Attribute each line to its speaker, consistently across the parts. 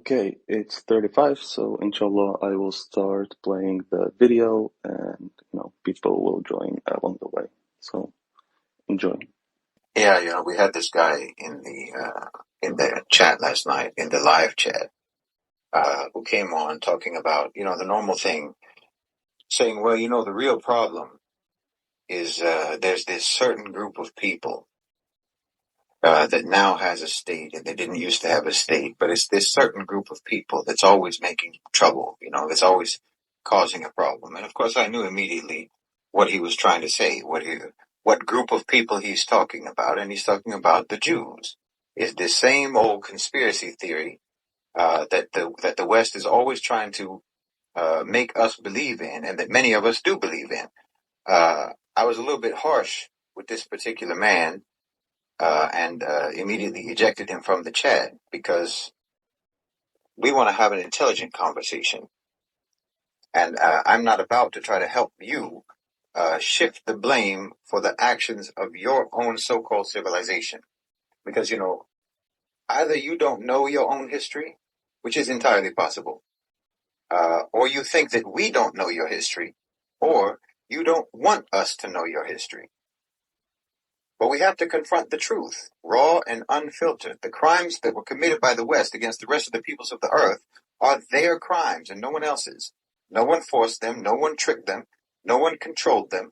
Speaker 1: Okay, it's 35, so inshallah I will start playing the video and people will join along the way. So enjoy.
Speaker 2: Yeah, we had this guy in the chat last night, in the live chat, who came on talking about, the normal thing, saying, well, the real problem is there's this certain group of people that now has a state, and they didn't used to have a state, but it's this certain group of people that's always making trouble, that's always causing a problem. And of course, I knew immediately what he was trying to say, what group of people he's talking about, and he's talking about the Jews. It's the same old conspiracy theory that the West is always trying to make us believe in, and that many of us do believe in. I was a little bit harsh with this particular man, and immediately ejected him from the chat because we want to have an intelligent conversation. And I'm not about to try to help you shift the blame for the actions of your own so-called civilization. Because, either you don't know your own history, which is entirely possible, or you think that we don't know your history, or you don't want us to know your history. But we have to confront the truth, raw and unfiltered. The crimes that were committed by the West against the rest of the peoples of the earth are their crimes and no one else's. No one forced them, no one tricked them, no one controlled them.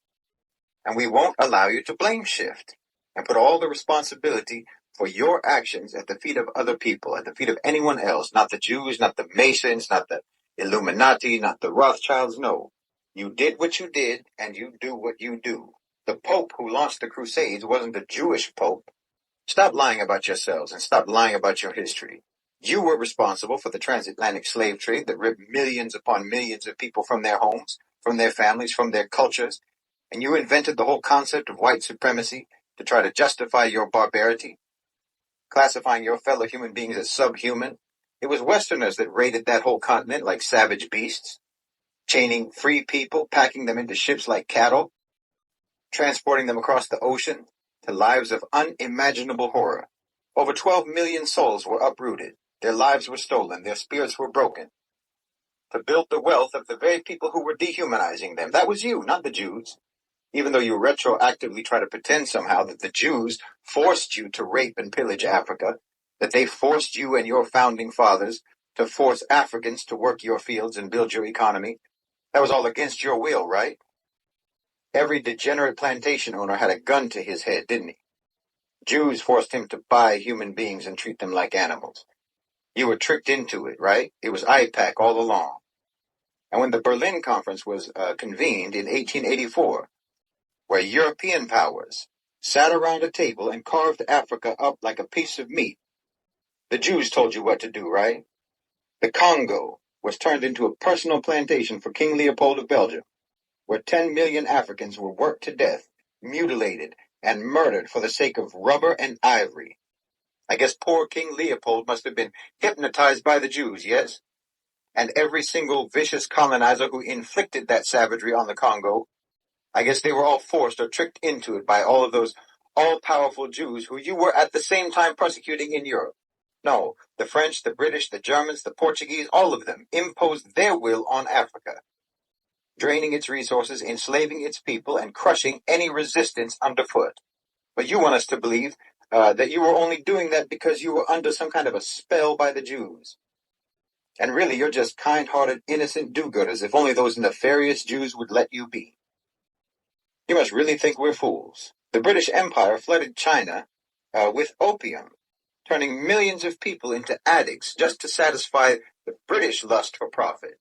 Speaker 2: And we won't allow you to blame shift and put all the responsibility for your actions at the feet of other people, at the feet of anyone else, not the Jews, not the Masons, not the Illuminati, not the Rothschilds. No, you did what you did and you do what you do. The Pope who launched the Crusades wasn't the Jewish Pope. Stop lying about yourselves and stop lying about your history. You were responsible for the transatlantic slave trade that ripped millions upon millions of people from their homes, from their families, from their cultures. And you invented the whole concept of white supremacy to try to justify your barbarity, classifying your fellow human beings as subhuman. It was Westerners that raided that whole continent like savage beasts, chaining free people, packing them into ships like cattle, transporting them across the ocean to lives of unimaginable horror. Over 12 million souls were uprooted. Their lives were stolen. Their spirits were broken to build the wealth of the very people who were dehumanizing them. That was you, not the Jews. Even though you retroactively try to pretend somehow that the Jews forced you to rape and pillage Africa, that they forced you and your founding fathers to force Africans to work your fields and build your economy. That was all against your will, right? Every degenerate plantation owner had a gun to his head, didn't he? Jews forced him to buy human beings and treat them like animals. You were tricked into it, right? It was IPAC all along. And when the Berlin Conference was convened in 1884, where European powers sat around a table and carved Africa up like a piece of meat, the Jews told you what to do, right? The Congo was turned into a personal plantation for King Leopold of Belgium, where 10 million Africans were worked to death, mutilated, and murdered for the sake of rubber and ivory. I guess poor King Leopold must have been hypnotized by the Jews, yes? And every single vicious colonizer who inflicted that savagery on the Congo, I guess they were all forced or tricked into it by all of those all-powerful Jews who you were at the same time persecuting in Europe. No, the French, the British, the Germans, the Portuguese, all of them imposed their will on Africa, draining its resources, enslaving its people, and crushing any resistance underfoot. But you want us to believe that you were only doing that because you were under some kind of a spell by the Jews. And really, you're just kind-hearted, innocent do-gooders, if only those nefarious Jews would let you be. You must really think we're fools. The British Empire flooded China with opium, turning millions of people into addicts just to satisfy the British lust for profit.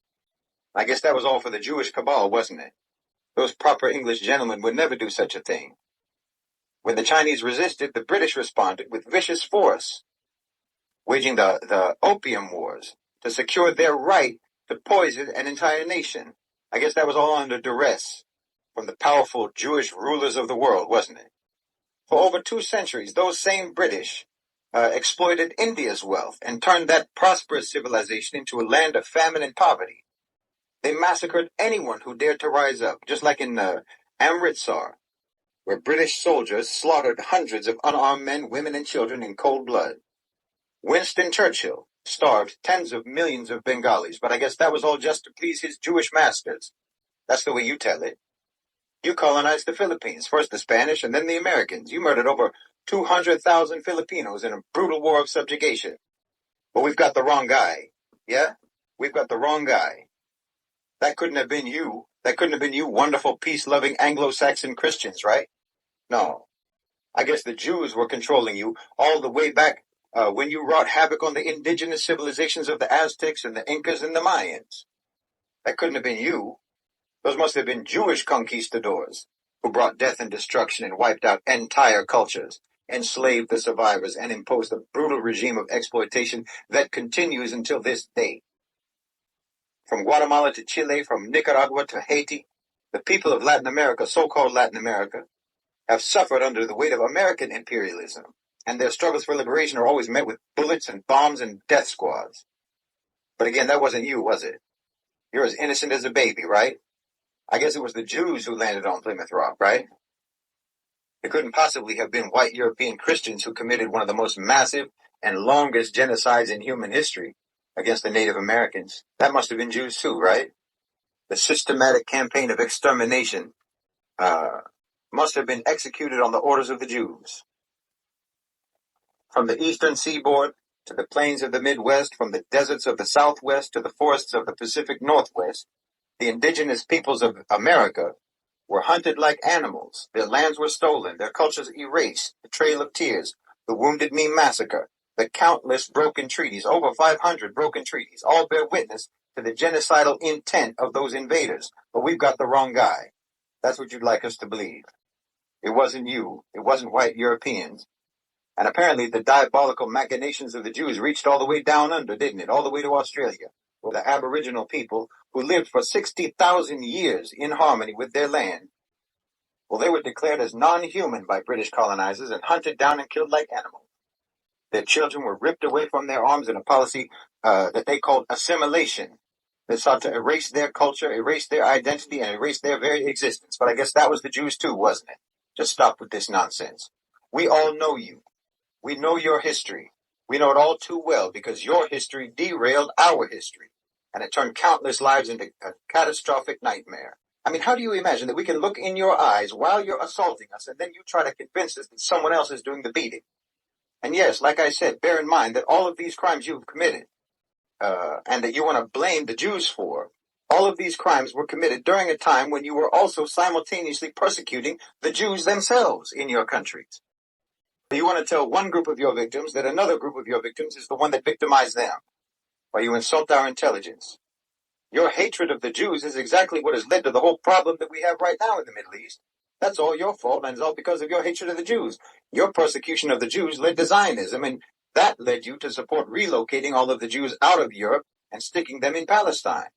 Speaker 2: I guess that was all for the Jewish cabal, wasn't it? Those proper English gentlemen would never do such a thing. When the Chinese resisted, the British responded with vicious force, waging the opium wars to secure their right to poison an entire nation. I guess that was all under duress from the powerful Jewish rulers of the world, wasn't it? For over 2 centuries, those same British exploited India's wealth and turned that prosperous civilization into a land of famine and poverty. They massacred anyone who dared to rise up, just like in Amritsar, where British soldiers slaughtered hundreds of unarmed men, women, and children in cold blood. Winston Churchill starved tens of millions of Bengalis, but I guess that was all just to please his Jewish masters. That's the way you tell it. You colonized the Philippines, first the Spanish and then the Americans. You murdered over 200,000 Filipinos in a brutal war of subjugation. But we've got the wrong guy. Yeah? We've got the wrong guy. That couldn't have been you. That couldn't have been you wonderful, peace-loving Anglo-Saxon Christians, right? No. I guess the Jews were controlling you all the way back when you wrought havoc on the indigenous civilizations of the Aztecs and the Incas and the Mayans. That couldn't have been you. Those must have been Jewish conquistadors who brought death and destruction and wiped out entire cultures, enslaved the survivors, and imposed a brutal regime of exploitation that continues until this day. From Guatemala to Chile, from Nicaragua to Haiti, the people of Latin America, so-called Latin America, have suffered under the weight of American imperialism, and their struggles for liberation are always met with bullets and bombs and death squads. But again, that wasn't you, was it? You're as innocent as a baby, right? I guess it was the Jews who landed on Plymouth Rock, right? It couldn't possibly have been white European Christians who committed one of the most massive and longest genocides in human history against the Native Americans. That must have been Jews too, right? The systematic campaign of extermination must have been executed on the orders of the Jews. From the eastern seaboard to the plains of the Midwest, from the deserts of the Southwest to the forests of the Pacific Northwest, the indigenous peoples of America were hunted like animals. Their lands were stolen, their cultures erased. The Trail of Tears, the Wounded Knee Massacre, the countless broken treaties, over 500 broken treaties, all bear witness to the genocidal intent of those invaders. But we've got the wrong guy. That's what you'd like us to believe. It wasn't you. It wasn't white Europeans. And apparently the diabolical machinations of the Jews reached all the way down under, didn't it? All the way to Australia, where the Aboriginal people who lived for 60,000 years in harmony with their land, well, they were declared as non-human by British colonizers and hunted down and killed like animals. Their children were ripped away from their arms in a policy that they called assimilation, that sought to erase their culture, erase their identity, and erase their very existence. But I guess that was the Jews too, wasn't it? Just stop with this nonsense. We all know you. We know your history. We know it all too well because your history derailed our history, and it turned countless lives into a catastrophic nightmare. I mean, how do you imagine that we can look in your eyes while you're assaulting us, and then you try to convince us that someone else is doing the beating? And yes, like I said, bear in mind that all of these crimes you've committed, and that you want to blame the Jews for, all of these crimes were committed during a time when you were also simultaneously persecuting the Jews themselves in your countries. You want to tell one group of your victims that another group of your victims is the one that victimized them, while you insult our intelligence. Your hatred of the Jews is exactly what has led to the whole problem that we have right now in the Middle East. That's all your fault, and it's all because of your hatred of the Jews. Your persecution of the Jews led to Zionism, and that led you to support relocating all of the Jews out of Europe and sticking them in Palestine.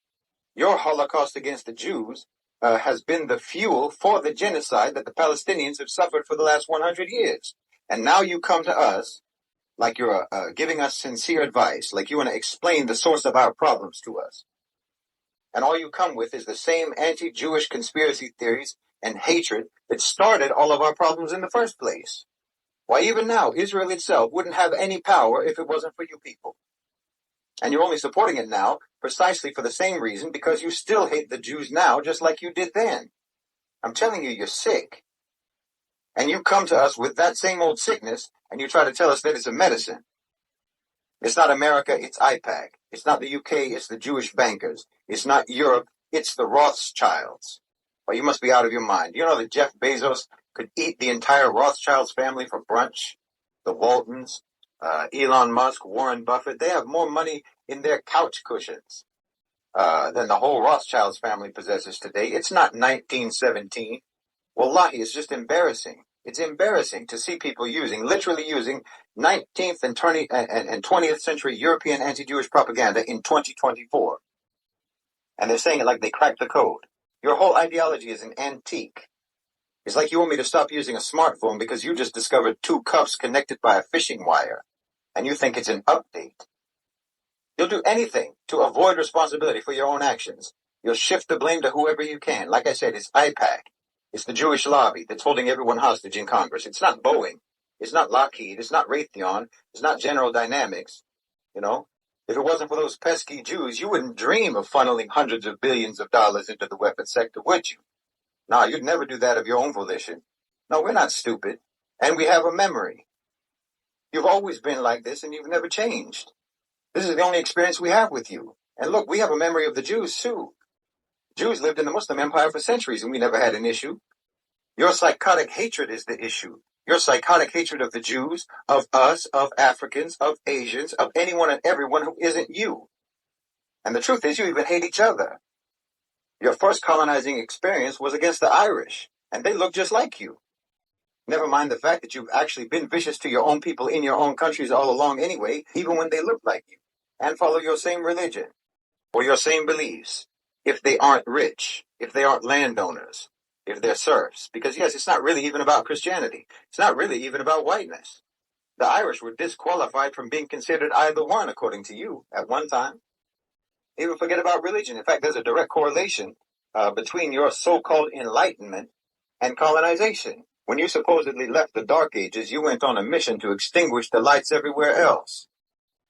Speaker 2: Your Holocaust against the Jews has been the fuel for the genocide that the Palestinians have suffered for the last 100 years. And now you come to us like you're giving us sincere advice, like you want to explain the source of our problems to us. And all you come with is the same anti-Jewish conspiracy theories and hatred that started all of our problems in the first place. Why, even now, Israel itself wouldn't have any power if it wasn't for you people. And you're only supporting it now precisely for the same reason, because you still hate the Jews now just like you did then. I'm telling you, you're sick. And you come to us with that same old sickness, and you try to tell us that it's a medicine. It's not America, it's IPAC. It's not the UK, it's the Jewish bankers. It's not Europe, it's the Rothschilds. Well, you must be out of your mind. You know that Jeff Bezos could eat the entire Rothschilds family for brunch? The Waltons, Elon Musk, Warren Buffett, they have more money in their couch cushions than the whole Rothschilds family possesses today. It's not 1917. Wallahi, it's just embarrassing. It's embarrassing to see people literally using 19th and 20th century European anti-Jewish propaganda in 2024. And they're saying it like they cracked the code. Your whole ideology is an antique. It's like you want me to stop using a smartphone because you just discovered 2 cups connected by a fishing wire, and you think it's an update. You'll do anything to avoid responsibility for your own actions. You'll shift the blame to whoever you can. Like I said, it's IPAC. It's the Jewish lobby that's holding everyone hostage in Congress. It's not Boeing. It's not Lockheed. It's not Raytheon. It's not General Dynamics. You know, If it wasn't for those pesky Jews, you wouldn't dream of funneling hundreds of billions of dollars into the weapons sector, would you? No, you'd never do that of your own volition. No, we're not stupid. And we have a memory. You've always been like this and you've never changed. This is the only experience we have with you. And look, we have a memory of the Jews too. Jews lived in the Muslim Empire for centuries and we never had an issue. Your psychotic hatred is the issue. Your psychotic hatred of the Jews, of us, of Africans, of Asians, of anyone and everyone who isn't you. And the truth is, you even hate each other. Your first colonizing experience was against the Irish, and they look just like you. Never mind the fact that you've actually been vicious to your own people in your own countries all along anyway, even when they look like you, and follow your same religion, or your same beliefs, if they aren't rich, if they aren't landowners, if they're serfs. Because yes, it's not really even about Christianity. It's not really even about whiteness. The Irish were disqualified from being considered either one, according to you, at one time. Even forget about religion. In fact, there's a direct correlation between your so-called enlightenment and colonization. When you supposedly left the Dark Ages, you went on a mission to extinguish the lights everywhere else.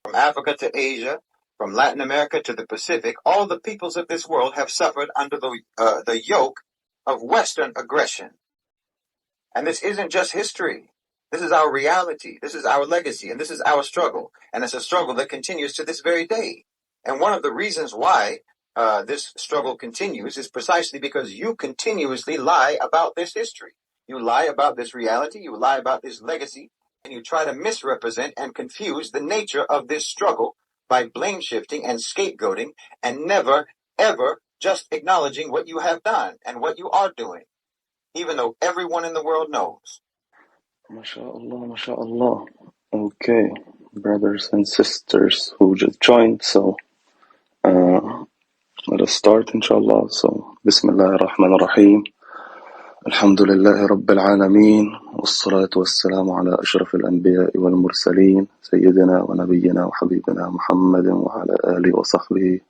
Speaker 2: From Africa to Asia, from Latin America to the Pacific, all the peoples of this world have suffered under the yoke of Western aggression. And this isn't just history. This is our reality. This is our legacy. And this is our struggle. And it's a struggle that continues to this very day. And one of the reasons why this struggle continues is precisely because you continuously lie about this history. You lie about this reality. You lie about this legacy. And you try to misrepresent and confuse the nature of this struggle by blame shifting and scapegoating and never, ever just acknowledging what you have done and what you are doing, even though everyone in the world knows.
Speaker 1: MashaAllah, MashaAllah. Okay, brothers and sisters who just joined, so let us start, inshallah. So, Bismillah ar-Rahman ar-Rahim. Alhamdulillahi Rabbil Alameen. Wassalatu wassalamu ala ashraf al-anbiya wal mursaleen. Sayyidina wa nabiyyina wa habibina Muhammadin wa ala alihi wa sahbihi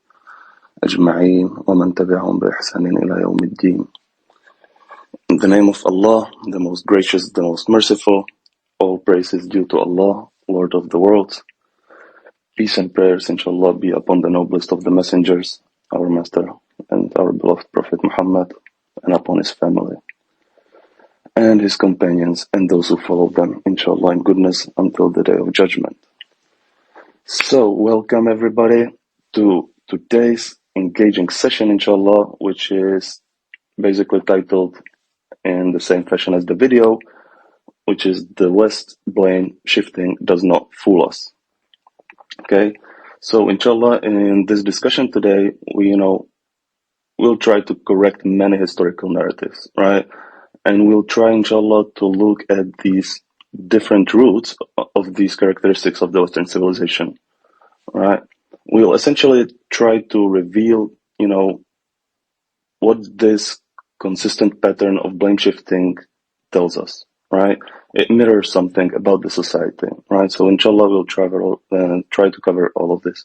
Speaker 1: ajma'een. Wa man tabi'ahum bi ihsanin ila yawmiddin. In the name of Allah, the most gracious, the most merciful, all praise is due to Allah, Lord of the worlds. Peace and prayers, inshallah, be upon the noblest of the messengers, our master and our beloved Prophet Muhammad, and upon his family, and his companions, and those who follow them, inshallah, in goodness until the day of judgment. So, welcome everybody to today's engaging session, inshallah, which is basically titled in the same fashion as the video, which is the West blame shifting does not fool us. Okay, so inshallah, in this discussion today, we'll try to correct many historical narratives, right? And we'll try, inshallah, to look at these different roots of these characteristics of the Western civilization, right? We'll essentially try to reveal, what this consistent pattern of blame shifting tells us, right? It mirrors something about the society, right? So inshallah, we'll try to cover all of this.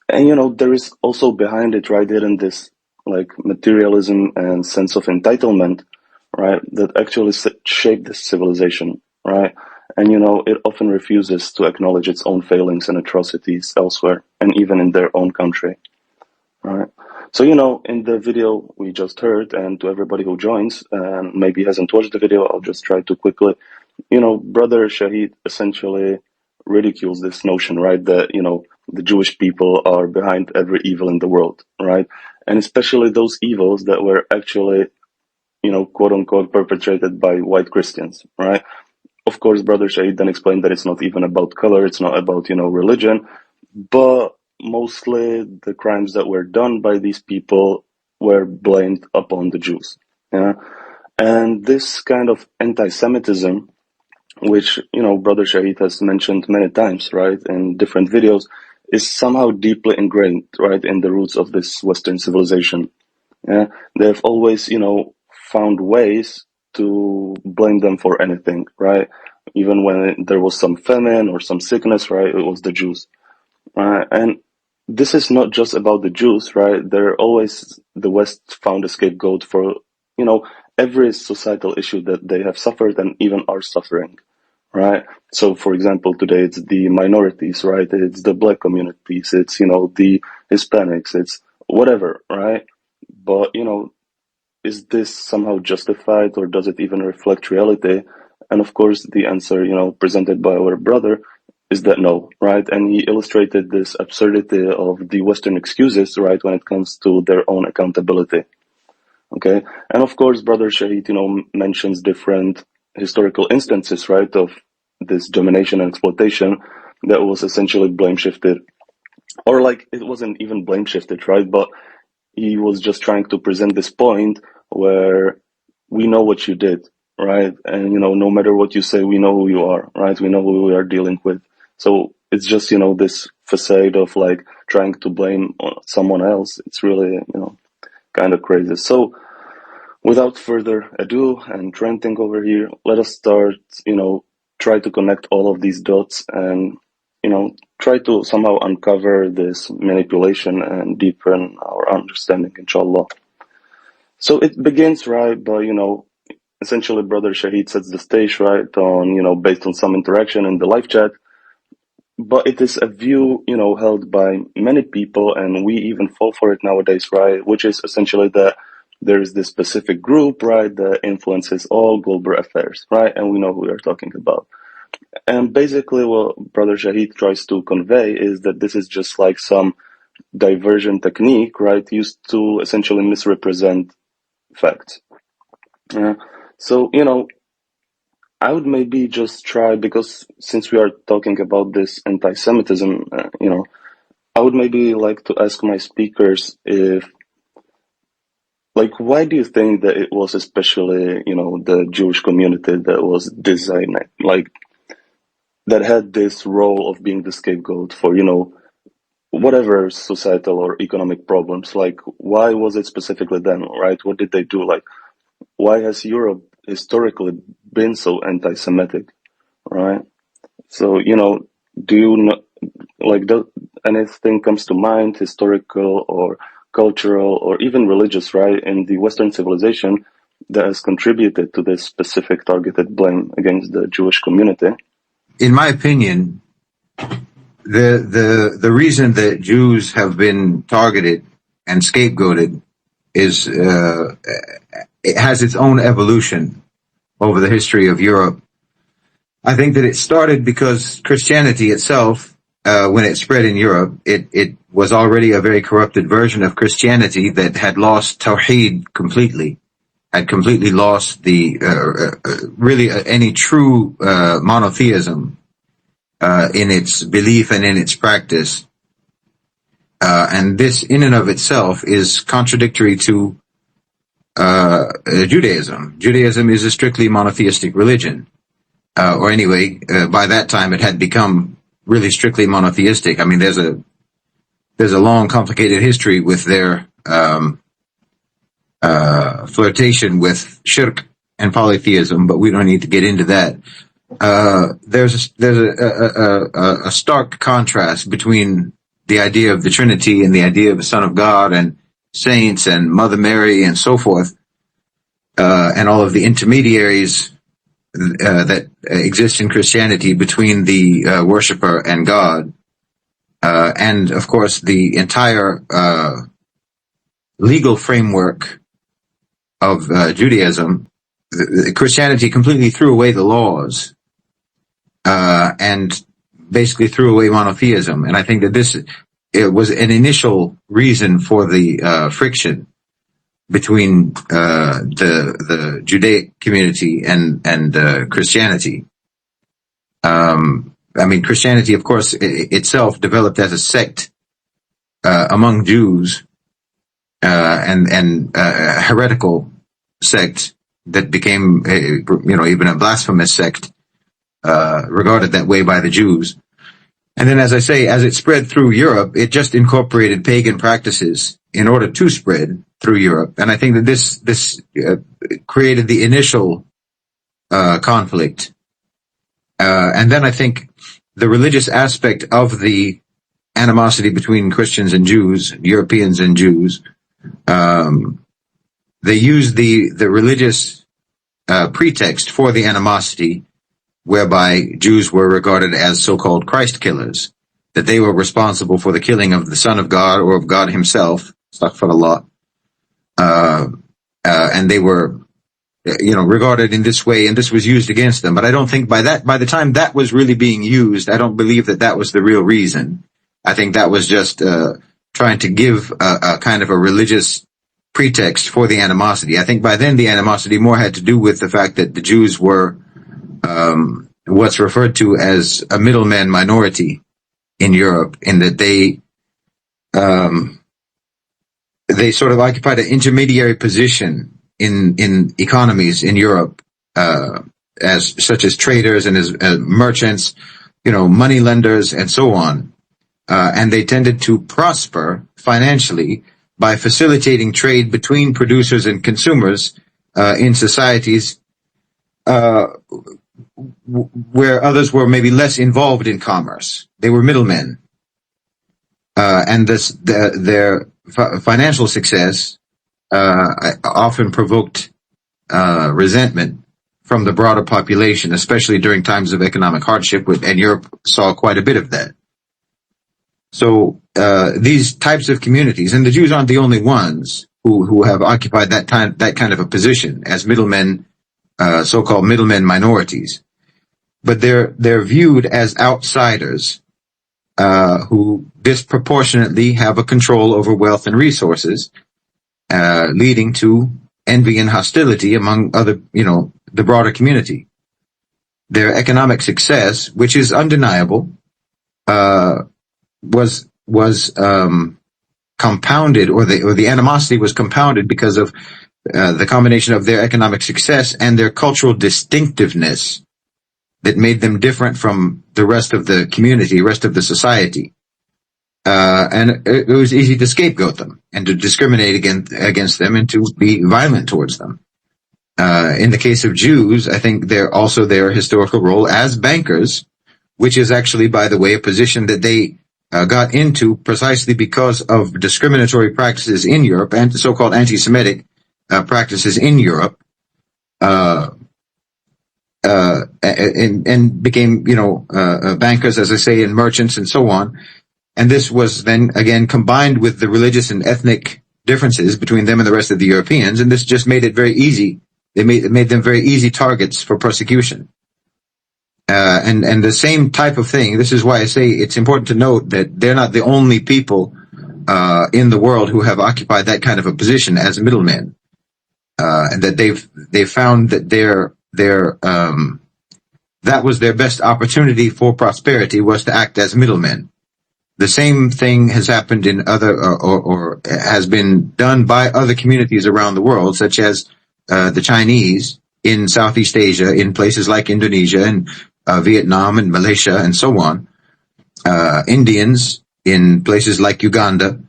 Speaker 1: And there is also behind it, right, hidden this like materialism and sense of entitlement, right, that actually shaped this civilization, right? And it often refuses to acknowledge its own failings and atrocities elsewhere, and even in their own country, right? So, in the video we just heard, and to everybody who joins and maybe hasn't watched the video, I'll just try to quickly, Brother Shahid essentially ridicules this notion, right, that, the Jewish people are behind every evil in the world, right? And especially those evils that were actually, quote unquote, perpetrated by white Christians, right? Of course, Brother Shahid then explained that it's not even about color, it's not about, religion, but mostly the crimes that were done by these people were blamed upon the Jews. Yeah? And this kind of anti-Semitism, which, Brother Shahid has mentioned many times, right, in different videos, is somehow deeply ingrained, right, in the roots of this Western civilization. Yeah? They've always, found ways to blame them for anything, right? Even when there was some famine or some sickness, right, it was the Jews. And this is not just about the Jews, right? The West found a scapegoat for, every societal issue that they have suffered and even are suffering, right? So, for example, today it's the minorities, right? It's the black communities, it's, the Hispanics, it's whatever, right? But, is this somehow justified, or does it even reflect reality? And of course, the answer, presented by our brother is that no, right? And he illustrated this absurdity of the Western excuses, right, when it comes to their own accountability. Okay. And of course, Brother Shahid, mentions different historical instances, right, of this domination and exploitation that was essentially blame shifted. Or like it wasn't even blame shifted, right? But he was just trying to present this point where we know what you did, right? And, no matter what you say, we know who you are, right? We know who we are dealing with. So it's just, this facade of like trying to blame someone else. It's really, kind of crazy. So without further ado and ranting over here, let us start, try to connect all of these dots and, try to somehow uncover this manipulation and deepen our understanding, inshallah. So it begins, right, by, essentially Brother Shahid sets the stage, right, on, based on some interaction in the live chat. But it is a view, held by many people, and we even fall for it nowadays, right? Which is essentially that there is this specific group, right, that influences all global affairs, right? And we know who we are talking about. And basically, what Brother Shahid tries to convey is that this is just like some diversion technique, right, used to essentially misrepresent facts. So, I would maybe just try, because since we are talking about this anti-Semitism, I would maybe like to ask my speakers if, like, why do you think that it was especially, the Jewish community that was designed, like, that had this role of being the scapegoat for, whatever societal or economic problems? Like, why was it specifically them, right? What did they do? Like, why has Europe historically been so anti-Semitic, right? So, do you know, like, does anything comes to mind, historical or cultural or even religious, right, in the Western civilization that has contributed to this specific targeted blame against the Jewish community?
Speaker 2: In my opinion, the reason that Jews have been targeted and scapegoated is it has its own evolution over the history of Europe. I think that it started because Christianity itself, when it spread in Europe, it was already a very corrupted version of Christianity that had lost Tawheed completely, had completely lost the really any true monotheism in its belief and in its practice. And this in and of itself is contradictory to Judaism. Judaism is a strictly monotheistic religion. Or anyway, by that time it had become really strictly monotheistic. I mean, there's a long, complicated history with their flirtation with shirk and polytheism, but we don't need to get into that. There's a stark contrast between the idea of the Trinity and the idea of the Son of God and saints and Mother Mary and so forth, and all of the intermediaries that exist in Christianity between the worshiper and God, and of course the entire legal framework of Judaism. Christianity completely threw away the laws and basically threw away monotheism, and I think that it was an initial reason for the friction between the Judaic community and Christianity. I mean, Christianity, of course, itself developed as a sect among Jews, and a heretical sect that became, even a blasphemous sect, regarded that way by the Jews. And then, as I say, as it spread through Europe, it just incorporated pagan practices in order to spread through Europe. And I think that this created the initial conflict. And then I think the religious aspect of the animosity between Christians and Jews, Europeans and Jews, they used the religious pretext for the animosity whereby Jews were regarded as so-called Christ killers, that they were responsible for the killing of the Son of God or of God himself, astaghfirullah, and they were, regarded in this way, and this was used against them. But I don't think by the time that was really being used, I don't believe that was the real reason. I think that was just trying to give a kind of a religious pretext for the animosity. I think by then the animosity more had to do with the fact that the Jews were what's referred to as a middleman minority in Europe, in that they sort of occupied an intermediary position in economies in Europe, such as traders and as merchants, money lenders and so on. And they tended to prosper financially by facilitating trade between producers and consumers in societies where others were maybe less involved in commerce. They were middlemen. And their financial success often provoked resentment from the broader population, especially during times of economic hardship, and Europe saw quite a bit of that. So these types of communities, and the Jews aren't the only ones who have occupied that kind of a position as middlemen, so-called middlemen minorities, but they're viewed as outsiders who disproportionately have a control over wealth and resources, leading to envy and hostility among other, the broader community. Their economic success, which is undeniable, was compounded, or the animosity was compounded because of the combination of their economic success and their cultural distinctiveness that made them different from the rest of the community, rest of the society. And it was easy to scapegoat them and to discriminate against them and to be violent towards them. In the case of Jews, I think they're also their historical role as bankers, which is actually, by the way, a position that they got into precisely because of discriminatory practices in Europe and so-called anti-Semitic practices in Europe, and became, bankers, as I say, and merchants and so on. And this was then again combined with the religious and ethnic differences between them and the rest of the Europeans, and this just made it very easy. It made them very easy targets for persecution. And the same type of thing. This is why I say it's important to note that they're not the only people in the world who have occupied that kind of a position as middlemen, and that they've found that that was their best opportunity for prosperity, was to act as middlemen. The same thing has happened in other, or has been done by other communities around the world, such as the Chinese in Southeast Asia, in places like Indonesia and Vietnam and Malaysia and so on. Indians in places like Uganda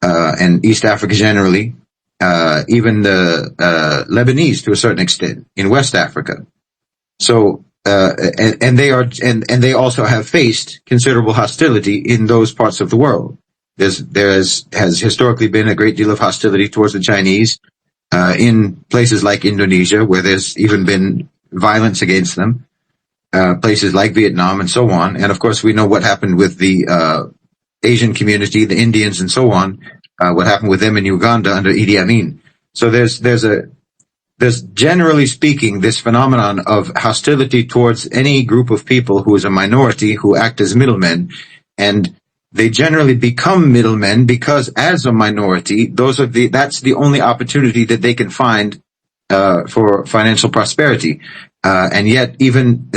Speaker 2: and East Africa generally. Even the Lebanese to a certain extent in West Africa. So and they also have faced considerable hostility in those parts of the world. There has historically been a great deal of hostility towards the Chinese in places like Indonesia, where there's even been violence against them. Places like Vietnam and so on. And of course, we know what happened with the Asian community, the Indians and so on. What happened with them in Uganda under Idi Amin. So there's generally speaking this phenomenon of hostility towards any group of people who is a minority who act as middlemen, and they generally become middlemen because as a minority, that's the only opportunity that they can find for financial prosperity. And yet even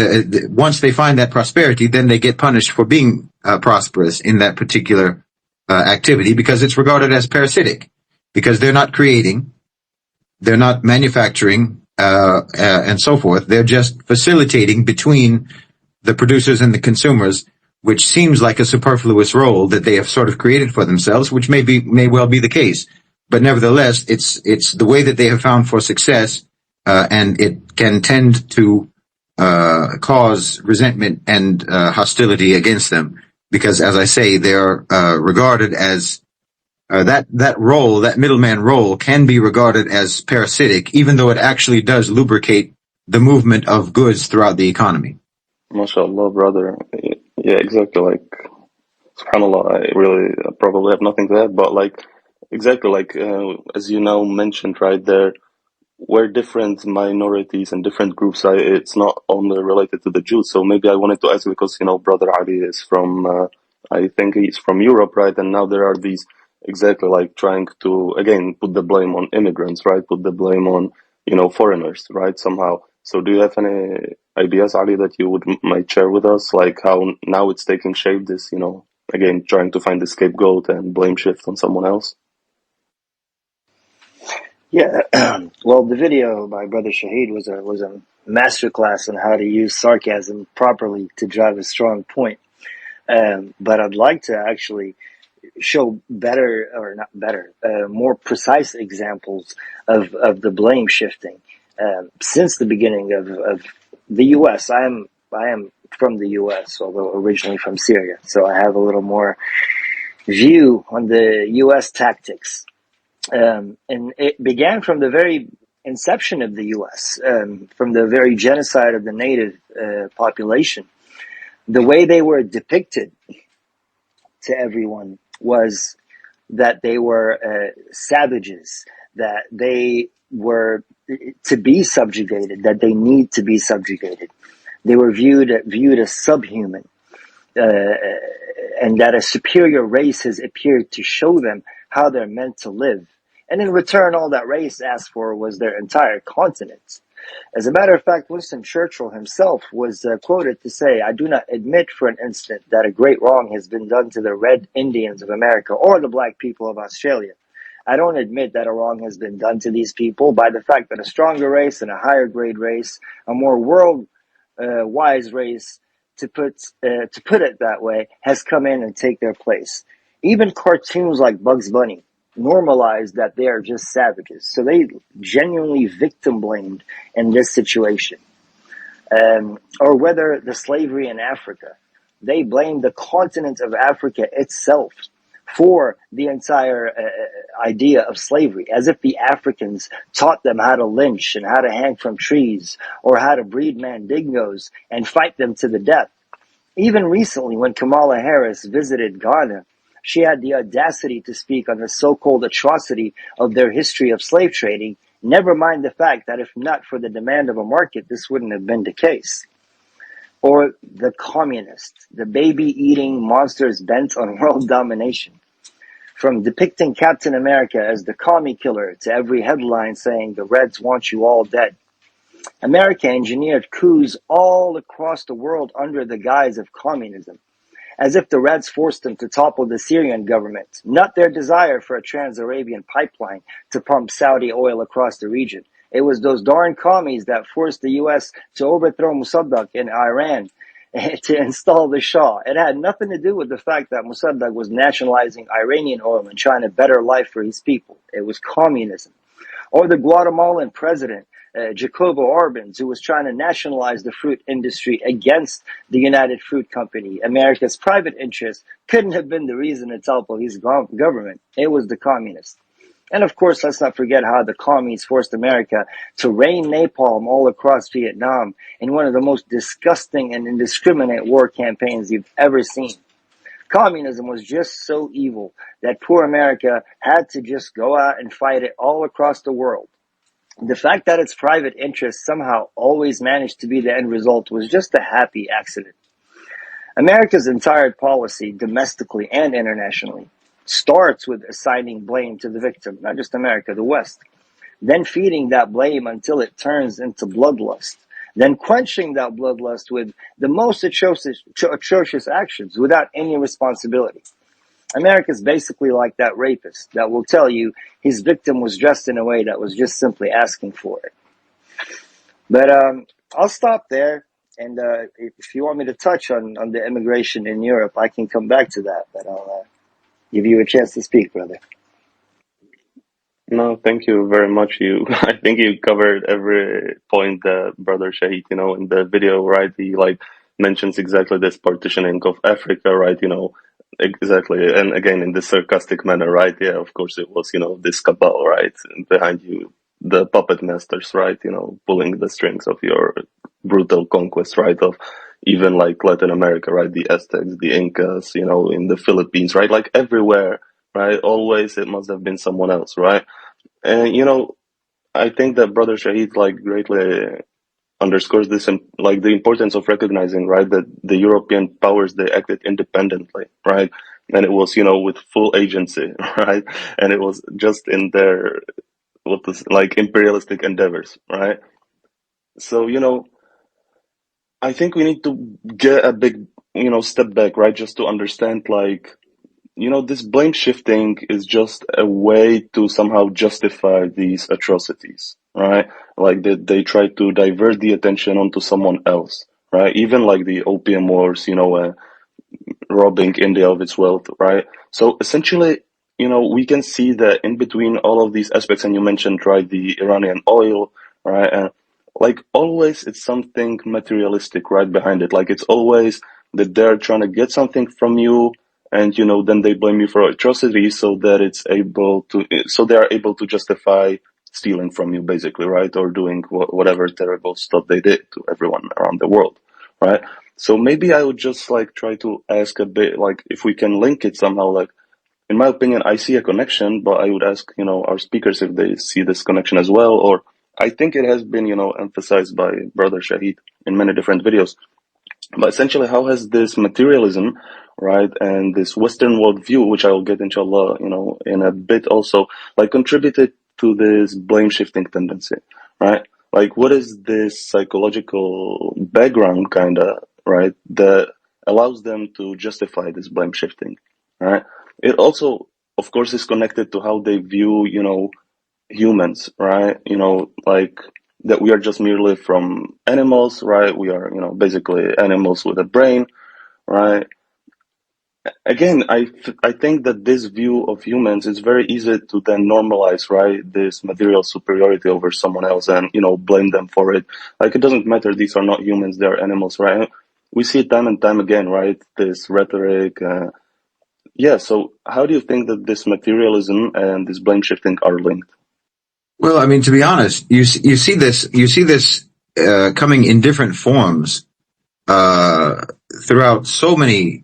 Speaker 2: once they find that prosperity, then they get punished for being prosperous in that particular activity, because it's regarded as parasitic, because they're not creating, they're not manufacturing, and so forth. They're just facilitating between the producers and the consumers, which seems like a superfluous role that they have sort of created for themselves, which may well be the case. But nevertheless, it's the way that they have found for success, and it can tend to cause resentment and hostility against them. Because, as I say, they're regarded as that role, that middleman role, can be regarded as parasitic, even though it actually does lubricate the movement of goods throughout the economy.
Speaker 1: MashaAllah, brother. Yeah, exactly. Like, subhanAllah, I really probably have nothing to add, but like, exactly like, as you now mentioned right there, we're different minorities and different groups. It's not only related to the Jews. So maybe I wanted to ask because, Brother Ali is from, I think he's from Europe, right? And now there are these exactly like trying to, again, put the blame on immigrants, right? Put the blame on, foreigners, right? Somehow. So do you have any ideas, Ali, that you might share with us? Like how now it's taking shape, this, again, trying to find the scapegoat and blame shift on someone else?
Speaker 3: Yeah, well, the video by Brother Shahid was a masterclass on how to use sarcasm properly to drive a strong point. But I'd like to actually show better, or not better, more precise examples of the blame shifting since the beginning of the U.S. I am from the U.S., although originally from Syria, so I have a little more view on the U.S. tactics. And it began from the very inception of the U.S., from the very genocide of the native population. The way they were depicted to everyone was that they were savages, that they were to be subjugated, that they need to be subjugated. They were viewed as subhuman, uh, and that a superior race has appeared to show them how they're meant to live. And in return, all that race asked for was their entire continent. As a matter of fact, Winston Churchill himself was quoted to say, "I do not admit for an instant that a great wrong has been done to the Red Indians of America or the black people of Australia. I don't admit that a wrong has been done to these people by the fact that a stronger race and a higher grade race, a more world wise race, to put it that way, has come in and take their place." Even cartoons like Bugs Bunny normalized that they are just savages. So they genuinely victim blamed in this situation. Or whether the slavery in Africa, they blamed the continent of Africa itself for the entire idea of slavery, as if the Africans taught them how to lynch and how to hang from trees or how to breed mandingos and fight them to the death. Even recently, when Kamala Harris visited Ghana, she had the audacity to speak on the so-called atrocity of their history of slave trading, never mind the fact that if not for the demand of a market, this wouldn't have been the case. Or the communists, the baby-eating monsters bent on world domination. From depicting Captain America as the commie killer to every headline saying the Reds want you all dead. America engineered coups all across the world under the guise of communism, as if the Reds forced them to topple the Syrian government, not their desire for a trans-Arabian pipeline to pump Saudi oil across the region. It was those darn commies that forced the U.S. to overthrow Mossadegh in Iran to install the Shah. It had nothing to do with the fact that Mossadegh was nationalizing Iranian oil and trying a better life for his people. It was communism. Or the Guatemalan president, Jacobo Arbenz, who was trying to nationalize the fruit industry against the United Fruit Company. America's private interest couldn't have been the reason to topple his government. It was the communists. And of course, let's not forget how the commies forced America to rain napalm all across Vietnam in one of the most disgusting and indiscriminate war campaigns you've ever seen. Communism was just so evil that poor America had to just go out and fight it all across the world. The fact that its private interests somehow always managed to be the end result was just a happy accident. America's entire policy, domestically and internationally, starts with assigning blame to the victim, not just America, the West, then feeding that blame until it turns into bloodlust, then quenching that bloodlust with the most atrocious actions without any responsibility. America's basically like that rapist that will tell you his victim was dressed in a way that was just simply asking for it. But I'll stop there. And if you want me to touch on the immigration in Europe, I can come back to that. But I'll give you a chance to speak, brother.
Speaker 1: No, thank you very much. I think you covered every point that Brother Shahid, in the video, right? He like mentions exactly this partitioning of Africa, right? Exactly. And again, in this sarcastic manner, right? Yeah, of course it was, this cabal, right? Behind you, the puppet masters, right? Pulling the strings of your brutal conquest, right? Of, even like Latin America, right? The Aztecs, the Incas, you know, in the Philippines, right? Like everywhere, right? Always it must have been someone else, right? And, you know, I think that Brother Shahid like greatly underscores this and like the importance of recognizing, right, that the European powers, they acted independently, right? And it was, you know, with full agency, right? And it was just in their, like imperialistic endeavors, right? So, you know, I think we need to get a big, you know, step back, right? Just to understand, like, you know, this blame shifting is just a way to somehow justify these atrocities, right? Like they try to divert the attention onto someone else, right? Even like the opium wars, you know, robbing India of its wealth, right? So essentially, you know, we can see that in between all of these aspects, and you mentioned, right, the Iranian oil, right? And like always, it's something materialistic right behind it. Like it's always that they're trying to get something from you, and you know, then they blame you for atrocities, so that so they are able to justify stealing from you, basically, right, or doing whatever terrible stuff they did to everyone around the world, right? So maybe I would just like try to ask a bit, like if we can link it somehow. Like in my opinion, I see a connection, but I would ask, you know, our speakers if they see this connection as well. Or I think it has been, you know, emphasized by Brother Shahid in many different videos. But essentially, how has this materialism, right, and this Western world view, which I will get inshallah, you know, in a bit also, like contributed to this blame shifting tendency, right? Like, what is this psychological background, kinda, right, that allows them to justify this blame shifting, right? It also, of course, is connected to how they view, you know, humans, right? You know, like that we are just merely from animals, right? We are, you know, basically animals with a brain, right? Again, I think that this view of humans is very easy to then normalize, right? This material superiority over someone else and, you know, blame them for it. Like, it doesn't matter. These are not humans. They're animals, right? We see it time and time again, right? This rhetoric. Yeah. So how do you think that this materialism and this blame shifting are linked?
Speaker 2: Well, I mean, to be honest, you see this coming in different forms throughout so many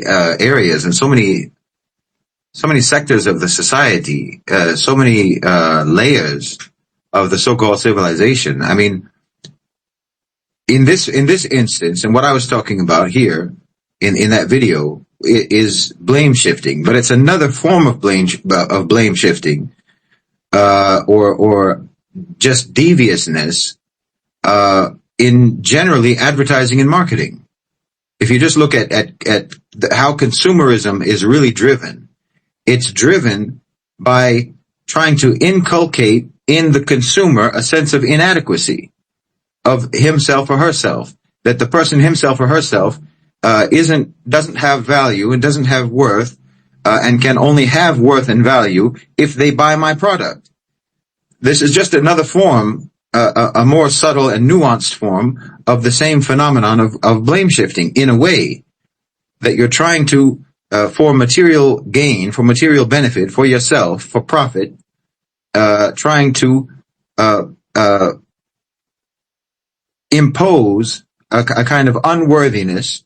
Speaker 2: areas and so many sectors of the society, so many layers of the so-called civilization. I mean, in this instance, and what I was talking about here in that video is blame shifting, but it's another form of blame shifting, or just deviousness in generally advertising and marketing. If you just look at how consumerism is really driven, it's driven by trying to inculcate in the consumer a sense of inadequacy of himself or herself, that the person himself or herself doesn't have value and doesn't have worth, and can only have worth and value if they buy my product. This is just another form, a more subtle and nuanced form of the same phenomenon of blame shifting, in a way that you're trying to, for material gain, for material benefit, for yourself, for profit, trying to impose a kind of unworthiness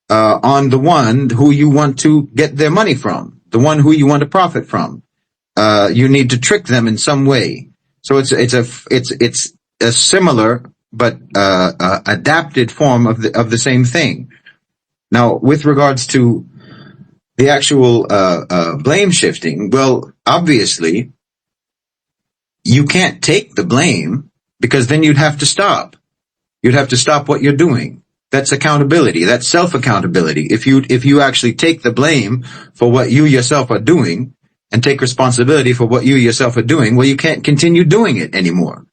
Speaker 2: on the one who you want to get their money from, the one who you want to profit from. You need to trick them in some way. So it's a similar but adapted form of the same thing. Now, with regards to the actual blame shifting, well, obviously, you can't take the blame, because then you'd have to stop. You'd have to stop what you're doing. That's accountability. That's self-accountability. If you actually take the blame for what you yourself are doing and take responsibility for what you yourself are doing, well, you can't continue doing it anymore.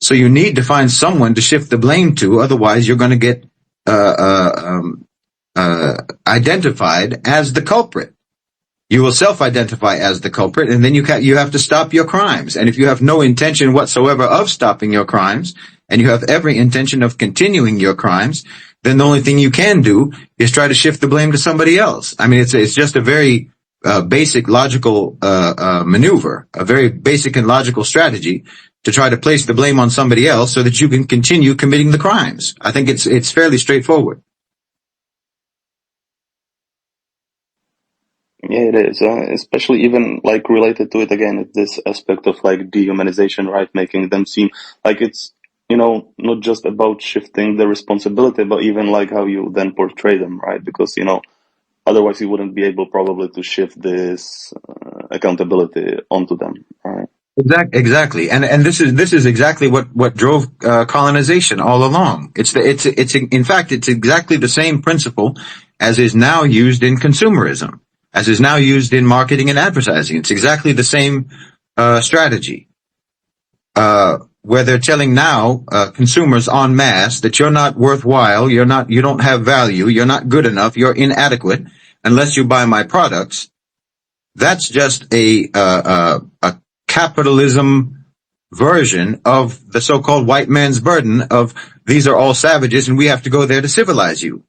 Speaker 2: So you need to find someone to shift the blame to. Otherwise, you're going to get identified as the culprit. You will self-identify as the culprit, and then you have to stop your crimes. And if you have no intention whatsoever of stopping your crimes, and you have every intention of continuing your crimes, then the only thing you can do is try to shift the blame to somebody else. I mean, it's just a very basic logical maneuver, a very basic and logical strategy
Speaker 4: to try to place the blame on somebody else so that you can continue committing the crimes. I think it's fairly straightforward.
Speaker 1: Yeah, it is. Especially even like related to it again, this aspect of like dehumanization, right? Making them seem like it's, not just about shifting the responsibility, but even like how you then portray them, right? Because, otherwise you wouldn't be able probably to shift this accountability onto them, right?
Speaker 4: Exactly, and this is exactly what drove colonization all along. It's in fact it's exactly the same principle as is now used in consumerism, as is now used in marketing and advertising. It's exactly the same strategy, where they're telling now consumers en masse that you're not worthwhile, you don't have value, you're not good enough, you're inadequate unless you buy my products. That's just a capitalism version of the so-called white man's burden of these are all savages and we have to go there to civilize you.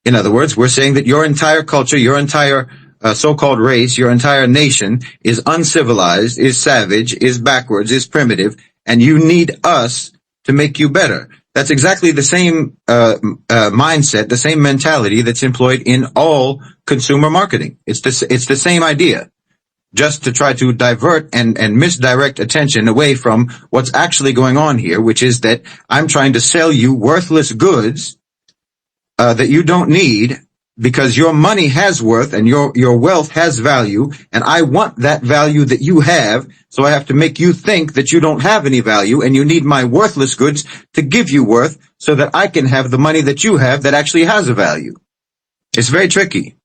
Speaker 4: In other words, we're saying that your entire culture, your entire so-called race, your entire nation is uncivilized, is savage, is backwards, is primitive, and you need us to make you better. That's exactly the same mindset, the same mentality that's employed in all consumer marketing. It's the same idea, just to try to divert and misdirect attention away from what's actually going on here, which is that I'm trying to sell you worthless goods that you don't need, because your money has worth and your wealth has value, and I want that value that you have, so I have to make you think that you don't have any value and you need my worthless goods to give you worth so that I can have the money that you have that actually has a value. It's very tricky.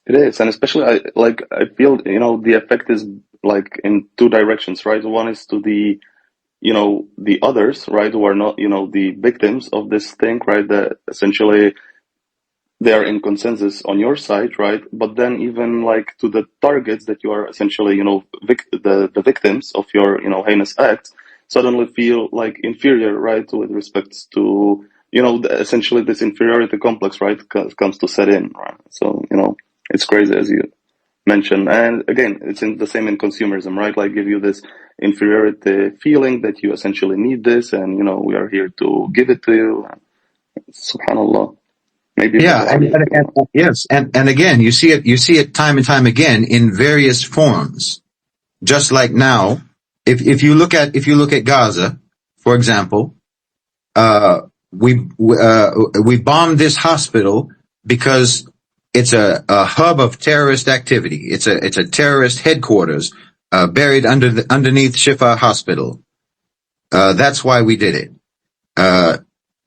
Speaker 1: It is, and especially I feel the effect is like in two directions, right? One is to the others, right, who are not the victims of this thing, right? That essentially they are in consensus on your side, right? But then even like to the targets that you are essentially the victims of your heinous acts suddenly feel like inferior, right, with respect to essentially this inferiority complex, right, comes to set in, right? So it's crazy, as you mentioned. And again, it's the same in consumerism, right? Like give you this inferiority feeling that you essentially need this, and we are here to give it to you. Subhanallah. Maybe
Speaker 4: Yeah, yes, and again, you see it time and time again in various forms. Just like now, if you look at Gaza, for example, we bombed this hospital because it's a hub of terrorist activity. It's a terrorist headquarters buried underneath Shifa Hospital. That's why we did it.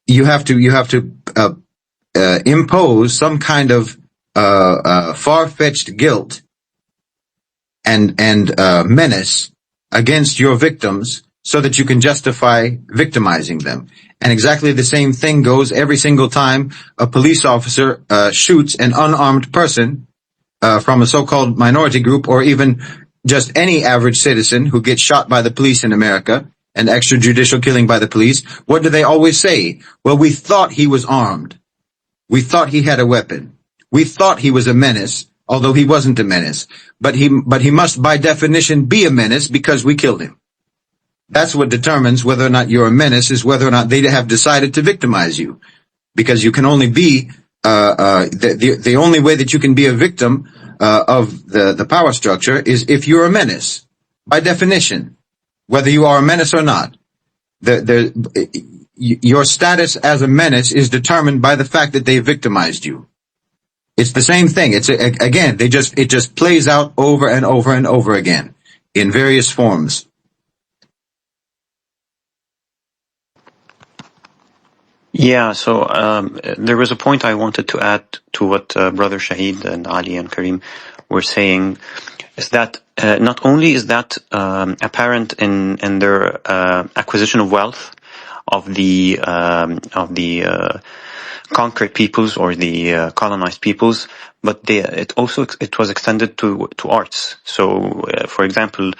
Speaker 4: You have to impose some kind of far-fetched guilt and menace against your victims so that you can justify victimizing them. And exactly the same thing goes every single time a police officer shoots an unarmed person from a so-called minority group, or even just any average citizen who gets shot by the police in America, an extrajudicial killing by the police. What do they always say? Well, we thought he was armed. We thought he had a weapon. We thought he was a menace, although he wasn't a menace. But he must by definition be a menace because we killed him. That's what determines whether or not you're a menace, is whether or not they have decided to victimize you. Because you can only be, the only way that you can be a victim of the power structure is if you're a menace, by definition, whether you are a menace or not. Your status as a menace is determined by the fact that they victimized you. It's the same thing. Again, it just plays out over and over and over again in various forms.
Speaker 5: Yeah, so there was a point I wanted to add to what Brother Shahid and Ali and Karim were saying, is that not only is that apparent in their acquisition of wealth of the conquered peoples or the colonized peoples, but it was extended to arts. So, for example,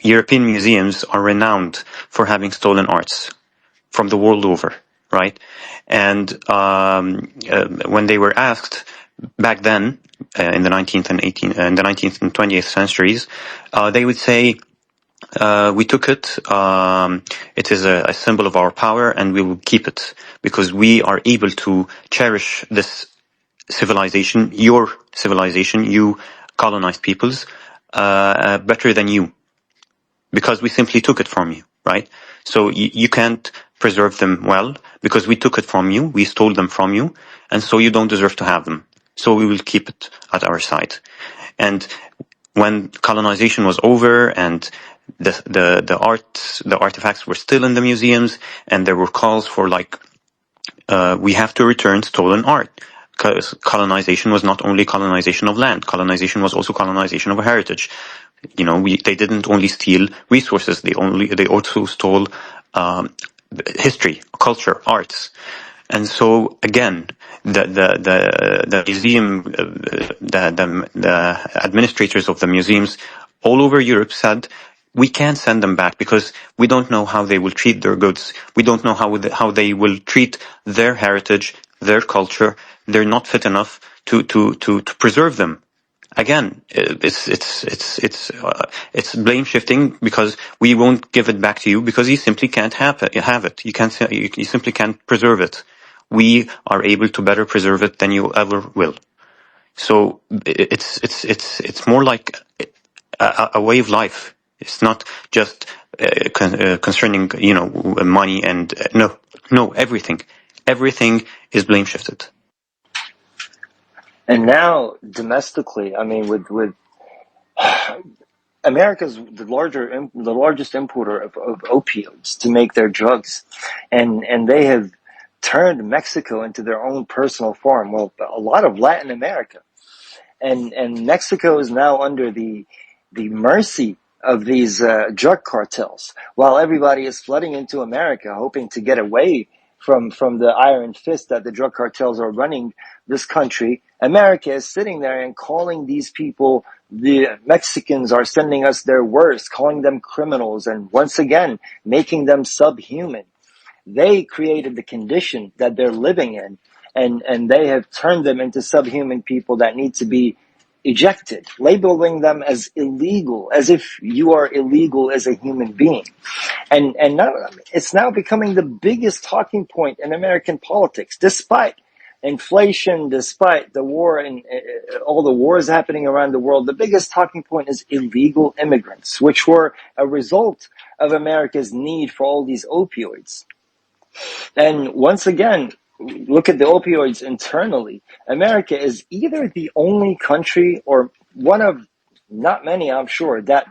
Speaker 5: European museums are renowned for having stolen arts from the world over, right? And when they were asked back then, in the 19th and 20th centuries, they would say, we took it, it is a symbol of our power, and we will keep it, because we are able to cherish this civilization, your civilization, you colonized peoples, better than you, because we simply took it from you, right? So you can't preserve them well, because we took it from you, we stole them from you, and so you don't deserve to have them. So we will keep it at our side. And when colonization was over and the artifacts were still in the museums, and there were calls for we have to return stolen art, because colonization was not only colonization of land, colonization was also colonization of heritage. They didn't only steal resources, they also stole history, culture, arts. And so again, the museum, the administrators of the museums all over Europe said, we can't send them back because we don't know how they will treat their goods. We don't know how they will treat their heritage, their culture. They're not fit enough to preserve them. Again, it's blame shifting, because we won't give it back to you because you simply can't have it. You simply can't preserve it. We are able to better preserve it than you ever will. So it's more like a way of life. It's not just concerning money and no, everything is blame shifted.
Speaker 3: And now domestically, I mean, with America's the largest importer of opioids to make their drugs, and they have turned Mexico into their own personal farm. Well, a lot of Latin America, and Mexico is now under the mercy of these drug cartels, while everybody is flooding into America, hoping to get away from the iron fist that the drug cartels are running this country. America is sitting there and calling these people, the Mexicans are sending us their worst, calling them criminals, and once again, making them subhuman. They created the condition that they're living in, and they have turned them into subhuman people that need to be ejected, labeling them as illegal, as if you are illegal as a human being. And now it's now becoming the biggest talking point in American politics, despite inflation, despite the war and all the wars happening around the world. The biggest talking point is illegal immigrants, which were a result of America's need for all these opioids. And once again, look at the opioids internally. America is either the only country, or one of not many, I'm sure, that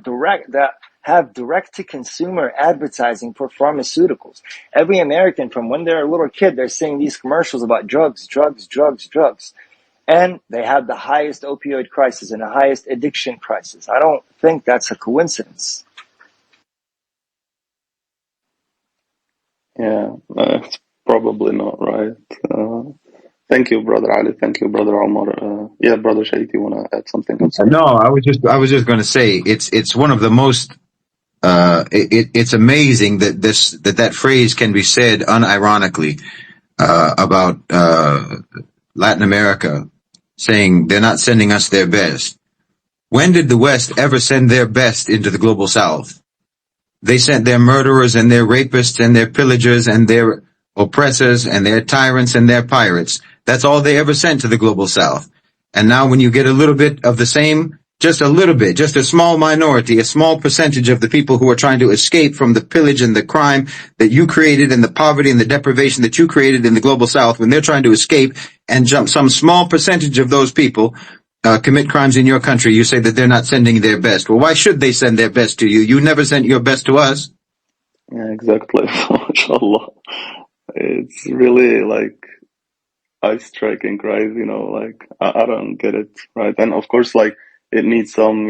Speaker 3: have direct-to-consumer advertising for pharmaceuticals. Every American, from when they're a little kid, they're seeing these commercials about drugs, drugs, drugs, drugs. And they have the highest opioid crisis and the highest addiction crisis. I don't think that's a coincidence.
Speaker 1: Yeah, it's probably not, right? Thank you, Brother Ali. Thank you, Brother Omar. Yeah, Brother Shahid, you want to add something? I'm sorry.
Speaker 4: No, I was just going to say it's one of the most it's amazing that that phrase can be said unironically about Latin America, saying they're not sending us their best. When did the West ever send their best into the global South? They sent their murderers and their rapists and their pillagers and their oppressors and their tyrants and their pirates. That's all they ever sent to the global South. And now when you get a little bit of the same, just a little bit, just a small minority, a small percentage of the people who are trying to escape from the pillage and the crime that you created and the poverty and the deprivation that you created in the global South, when they're trying to escape and jump some small percentage of those people commit crimes in your country, you say that they're not sending their best. Well, why should they send their best to you? You never sent your best to us.
Speaker 1: Yeah, exactly. MashaAllah. It's really like eye-striking, right? I don't get it, right? And of course, it needs some,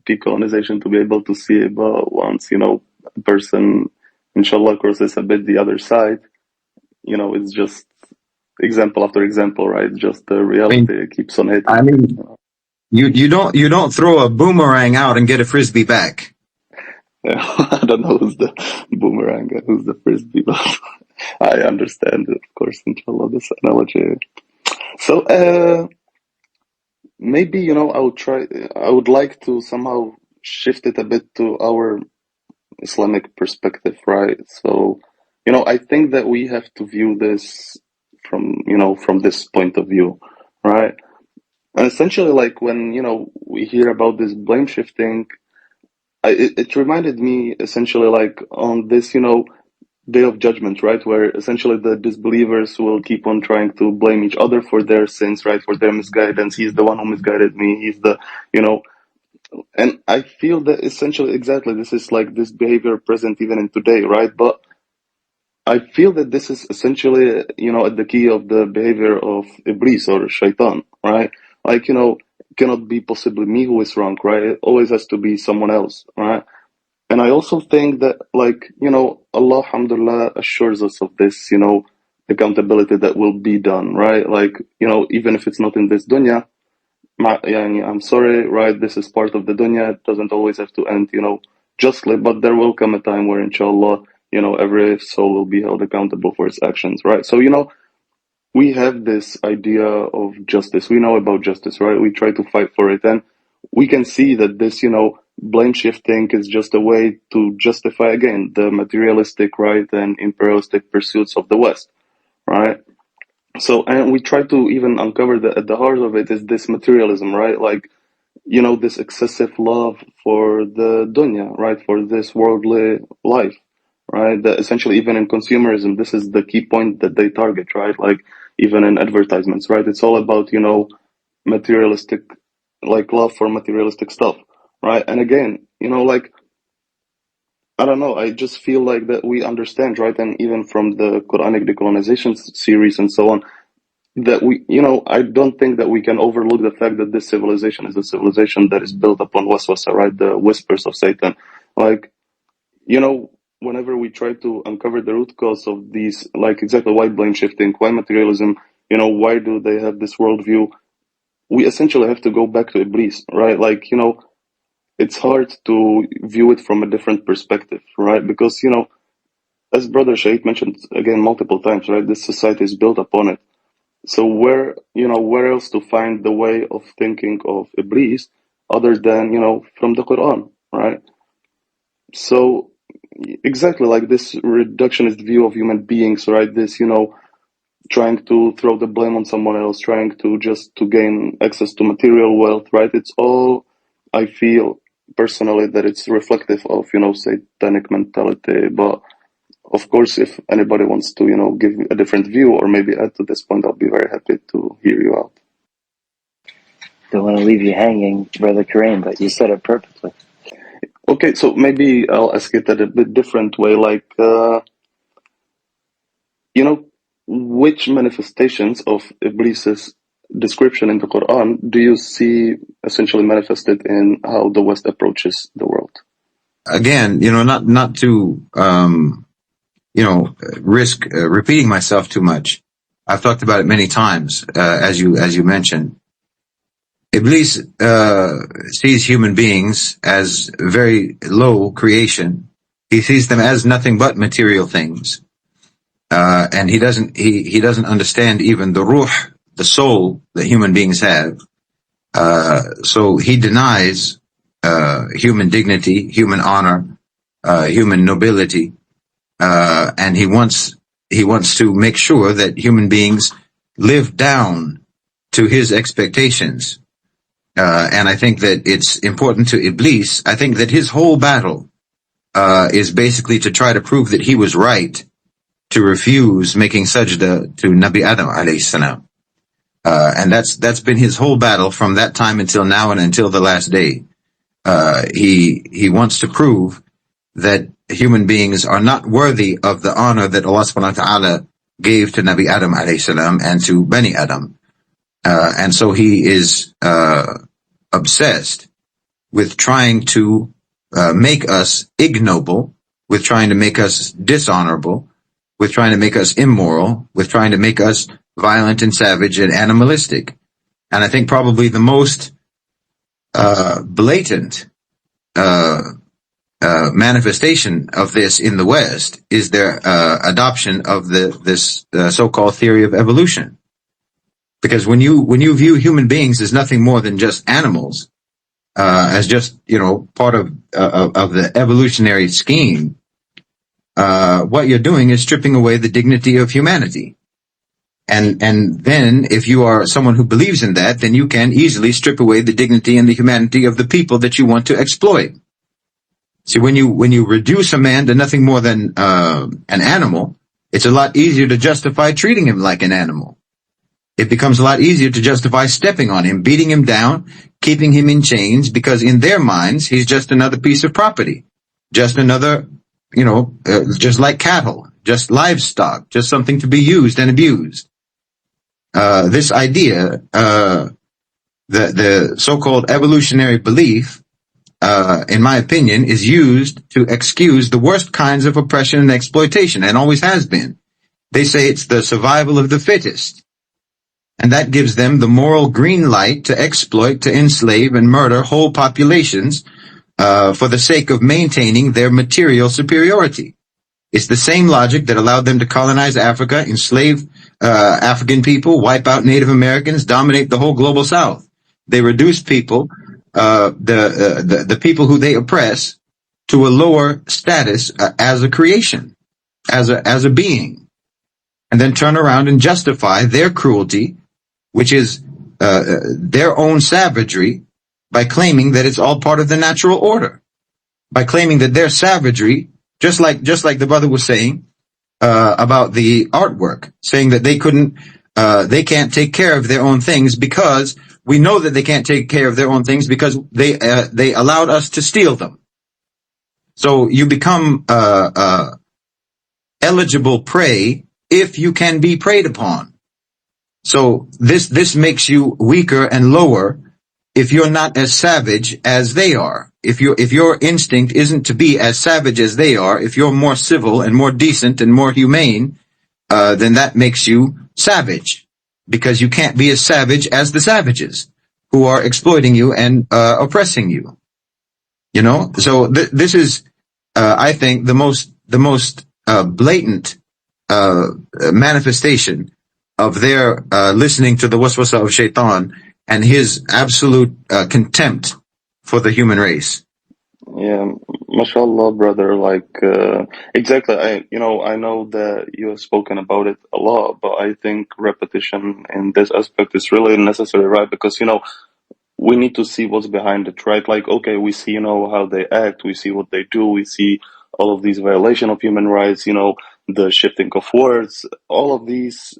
Speaker 1: decolonization to be able to see it. But once, a person, inshallah, crosses a bit the other side, it's just example after example, right? Just the reality keeps on hitting.
Speaker 4: I mean, you don't throw a boomerang out and get a frisbee back.
Speaker 1: Yeah, I don't know who's the boomerang, who's the frisbee, but I understand, of course, inshallah, this analogy. So, maybe, I would like to somehow shift it a bit to our Islamic perspective, right? So, I think that we have to view this from this point of view, right? And essentially, like when, we hear about this blame shifting, it reminded me essentially like on this, day of judgment, right? Where essentially the disbelievers will keep on trying to blame each other for their sins, right? For their misguidance. He's the one who misguided me. He's the, you know, and I feel that essentially exactly this is like this behavior present even in today, right? But I feel that this is essentially, at the key of the behavior of Iblis or Shaitan, right? Like, cannot be possibly me who is wrong, right? It always has to be someone else, right? And I also think that, like, Allah, alhamdulillah, assures us of this, accountability that will be done, right? Like, even if it's not in this dunya, يعني, I'm sorry, right? This is part of the dunya. It doesn't always have to end, justly, but there will come a time where, inshallah, every soul will be held accountable for its actions, right? So, we have this idea of justice. We know about justice, right? We try to fight for it. And we can see that this, blame shifting is just a way to justify, again, the materialistic, right, and imperialistic pursuits of the West, right? So, and we try to even uncover that at the heart of it is this materialism, right? Like, this excessive love for the dunya, right? For this worldly life, right? That essentially, even in consumerism, this is the key point that they target, right? Like, even in advertisements, right? It's all about, materialistic, like love for materialistic stuff, right? And again, like, I don't know, I just feel like that we understand, right? And even from the Quranic decolonization series and so on, that we, I don't think that we can overlook the fact that this civilization is a civilization that is built upon waswasa, right? The whispers of Satan. Like, whenever we try to uncover the root cause of these, like exactly why blame shifting, why materialism, why do they have this worldview? We essentially have to go back to Iblis, right? Like, it's hard to view it from a different perspective, right? Because, as Brother Shahid mentioned again multiple times, right? This society is built upon it. So where else to find the way of thinking of Iblis other than, from the Quran, right? So exactly like this reductionist view of human beings, right? This, trying to throw the blame on someone else, trying to just to gain access to material wealth, right? It's all, I feel personally that it's reflective of, satanic mentality. But of course, if anybody wants to, give a different view or maybe add to this point, I'll be very happy to hear you out.
Speaker 3: Don't want to leave you hanging, Brother Kareem, but you said it perfectly.
Speaker 1: Okay, so maybe I'll ask it at a bit different way, like, which manifestations of Iblis's description in the Quran do you see essentially manifested in how the West approaches the world?
Speaker 4: Again, not to risk repeating myself too much. I've talked about it many times, as you mentioned. Iblis sees human beings as very low creation. He sees them as nothing but material things, and he doesn't understand even the ruh, the soul that human beings have. So he denies human dignity, human honor, human nobility, and he wants to make sure that human beings live down to his expectations. And I think that it's important to Iblis. I think that his whole battle is basically to try to prove that he was right to refuse making sajda to Nabi Adam alayhi salam. And that's been his whole battle from that time until now and until the last day. He wants to prove that human beings are not worthy of the honor that Allah subhanahu wa ta'ala gave to Nabi Adam alayhi salam and to Bani Adam. And so he is obsessed with trying to make us ignoble, with trying to make us dishonorable, with trying to make us immoral, with trying to make us violent and savage and animalistic. And I think probably the most blatant manifestation of this in the West is their adoption of this so-called theory of evolution. Because when you view human beings as nothing more than just animals, as just, part of the evolutionary scheme, what you're doing is stripping away the dignity of humanity. And then if you are someone who believes in that, then you can easily strip away the dignity and the humanity of the people that you want to exploit. See, when you reduce a man to nothing more than an animal, it's a lot easier to justify treating him like an animal. It becomes a lot easier to justify stepping on him, beating him down, keeping him in chains, because in their minds, he's just another piece of property, just another, just like cattle, just livestock, just something to be used and abused. This idea, the so-called evolutionary belief, in my opinion, is used to excuse the worst kinds of oppression and exploitation, and always has been. They say it's the survival of the fittest. And that gives them the moral green light to exploit, to enslave, and murder whole populations for the sake of maintaining their material superiority. It's the same logic that allowed them to colonize Africa, enslave African people, wipe out Native Americans, dominate the whole global South. They reduce people, the people who they oppress, to a lower status as a creation, as a being, and then turn around and justify their cruelty, which is their own savagery, by claiming that it's all part of the natural order, by claiming that their savagery, just like the brother was saying about the artwork, saying that they can't take care of their own things because we know that they can't take care of their own things because they allowed us to steal them. So you become eligible prey if you can be preyed upon. So this makes you weaker and lower if you're not as savage as they are. If your instinct isn't to be as savage as they are, if you're more civil and more decent and more humane, then that makes you savage, because you can't be as savage as the savages who are exploiting you and oppressing you. So this is, I think, the most blatant manifestation of their listening to the waswasa of shaitan and his absolute contempt for the human race.
Speaker 1: Yeah, mashallah, brother. Exactly. I know that you have spoken about it a lot, but I think repetition in this aspect is really necessary, right? Because, we need to see what's behind it, right? Like, okay, we see, how they act, we see what they do, we see all of these violation of human rights, the shifting of words, all of these,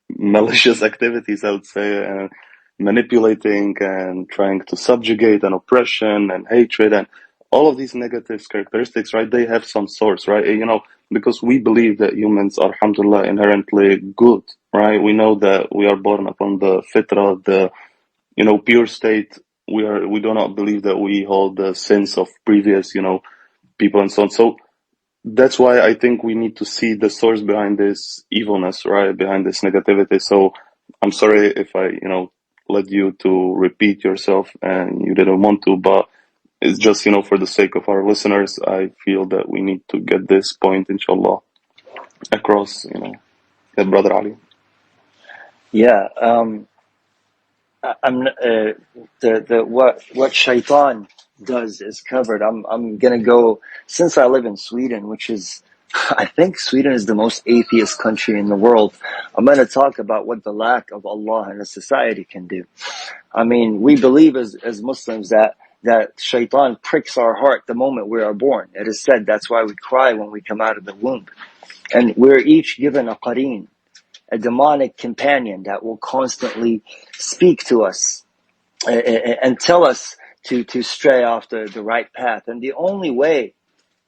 Speaker 1: malicious activities, I would say, and manipulating and trying to subjugate and oppression and hatred and all of these negative characteristics, right? They have some source, right? Because we believe that humans are, alhamdulillah, inherently good, right? We know that we are born upon the fitrah, the pure state. We do not believe that we hold the sins of previous, people and so on. So that's why I think we need to see the source behind this evilness, right? Behind this negativity. So I'm sorry if I, led you to repeat yourself and you didn't want to, but it's just, for the sake of our listeners, I feel that we need to get this point, inshallah, across, yeah, Brother Ali.
Speaker 3: Yeah. I'm what shaitan does is covered. I'm gonna go, since I live in Sweden, which is, I think Sweden is the most atheist country in the world. I'm gonna talk about what the lack of Allah in a society can do. I mean, we believe as Muslims that shaitan pricks our heart the moment we are born. It is said that's why we cry when we come out of the womb. And we're each given a qareen, a demonic companion that will constantly speak to us and tell us to stray off the right path. And the only way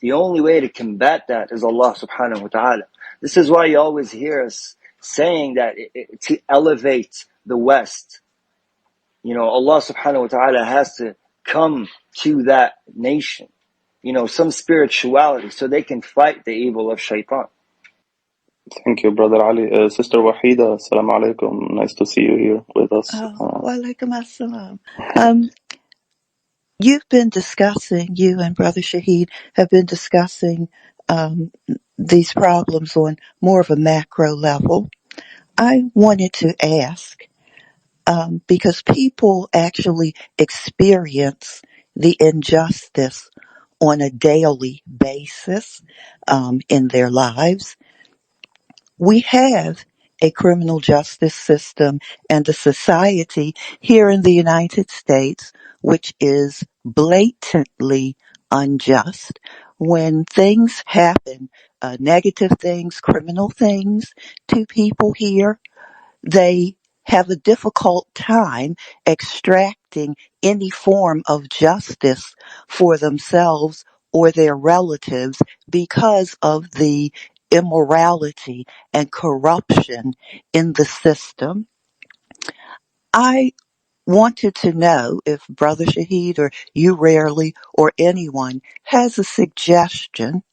Speaker 3: to combat that is Allah subhanahu wa ta'ala. This is why you always hear us saying that to elevate the West, Allah subhanahu wa ta'ala has to come to that nation, some spirituality so they can fight the evil of shaitan.
Speaker 1: Thank you, Brother Ali. Sister Wahida, assalamu alaikum. Nice to see you here with us.
Speaker 6: Wa alaikum assalam. You've been discussing, you and Brother Shaheed have been discussing these problems on more of a macro level. I wanted to ask, because people actually experience the injustice on a daily basis in their lives. We have a criminal justice system and a society here in the United States which is blatantly unjust. When things happen, negative things, criminal things to people here, they have a difficult time extracting any form of justice for themselves or their relatives because of the immorality and corruption in the system. I wanted to know if Brother Shahid or you rarely or anyone has a suggestion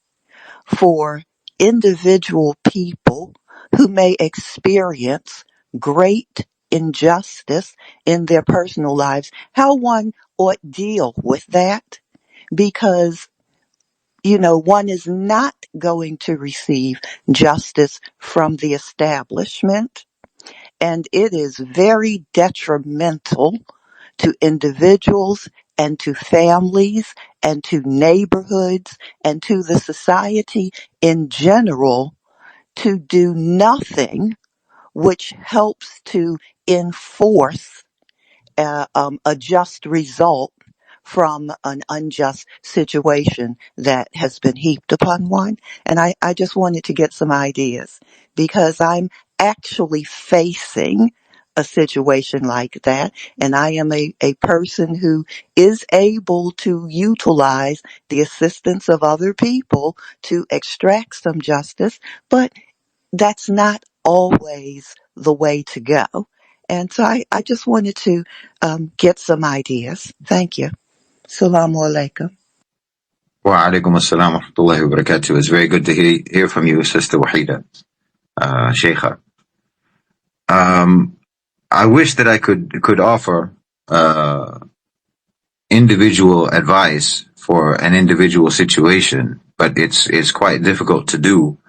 Speaker 6: for individual people who may experience great injustice in their personal lives, how one ought deal with that, because one is not going to receive justice from the establishment, and it is very detrimental to individuals and to families and to neighborhoods and to the society in general to do nothing which helps to enforce a just result from an unjust situation that has been heaped upon one. And I just wanted to get some ideas because I'm actually facing a situation like that. And I am a person who is able to utilize the assistance of other people to extract some justice. But that's not always the way to go. And so I just wanted to get some ideas. Thank you. Salamu alaikum.
Speaker 4: Wa alaikum assalam wa rahmatullahi wa barakatuh. It's very good to hear from you, Sister Wahida, Sheikha. I wish that I could offer individual advice for an individual situation, but it's quite difficult to do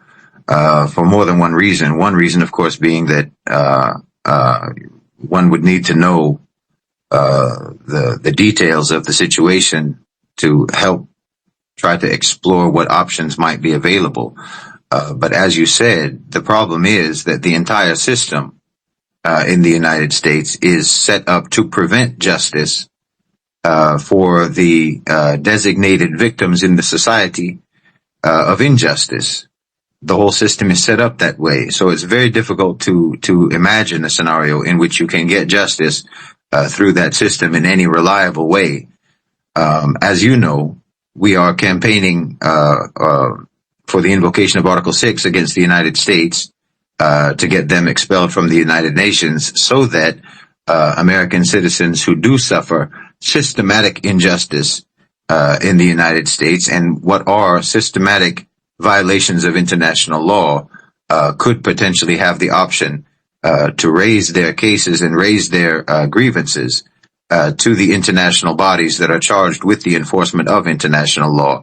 Speaker 4: for more than one reason. One reason, of course, being that one would need to know the details of the situation to help try to explore what options might be available. But as you said, the problem is that the entire system in the United States is set up to prevent justice for the designated victims in the society of injustice. The whole system is set up that way. So it's very difficult to imagine a scenario in which you can get justice through that system in any reliable way. As you know, we are campaigning for the invocation of Article 6 against the United States to get them expelled from the United Nations so that American citizens who do suffer systematic injustice in the United States and what are systematic violations of international law could potentially have the option to raise their cases and raise their grievances to the international bodies that are charged with the enforcement of international law.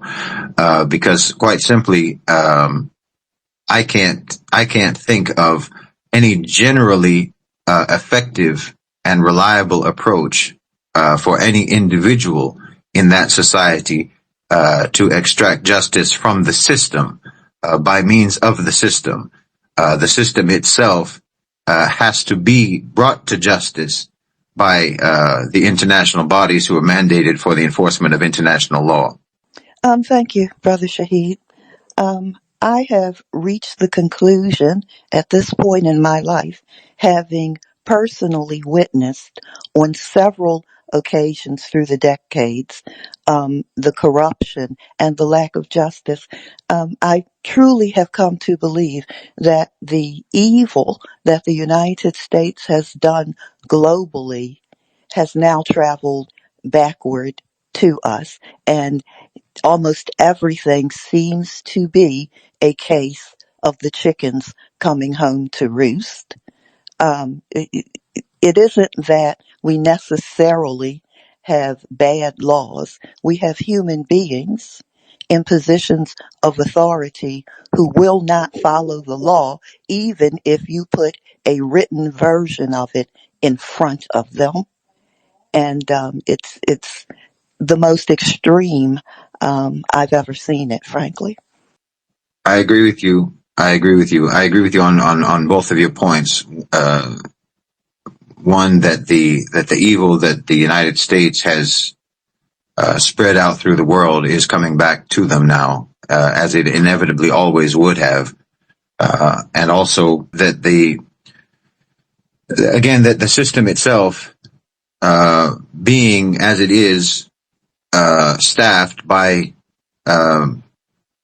Speaker 4: Because quite simply, I can't think of any generally effective and reliable approach for any individual in that society to extract justice from the system by means of the system. The system itself has to be brought to justice by the international bodies who are mandated for the enforcement of international law.
Speaker 6: Thank you, Brother Shahid. I have reached the conclusion at this point in my life, having personally witnessed on several occasions through the decades the corruption and the lack of justice. I truly have come to believe that the evil that the United States has done globally has now traveled backward to us, and almost everything seems to be a case of the chickens coming home to roost. It isn't that we necessarily have bad laws. We have human beings in positions of authority who will not follow the law, even if you put a written version of it in front of them. And it's the most extreme I've ever seen it, frankly.
Speaker 4: I agree with you. I agree with you. I agree with you on both of your points. One, that the evil that the United States has spread out through the world is coming back to them now, as it inevitably always would have. And also that that the system itself, being as it is, staffed by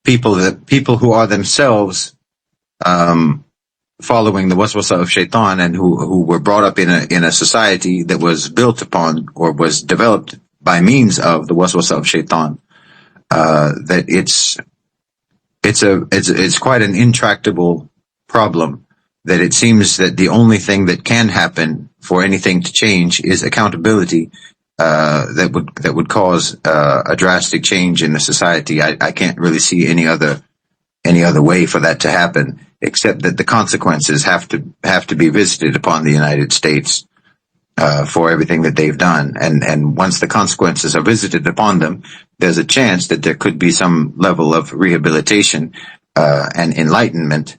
Speaker 4: people who are themselves following the waswasa of shaitan, and who were brought up in a society that was built upon or was developed by means of the waswasa of shaitan, that it's quite an intractable problem, that it seems that the only thing that can happen for anything to change is accountability, that would cause a drastic change in the society. I can't really see any other way for that to happen, except that the consequences have to be visited upon the United States for everything that they've done. And once the consequences are visited upon them, there's a chance that there could be some level of rehabilitation and enlightenment.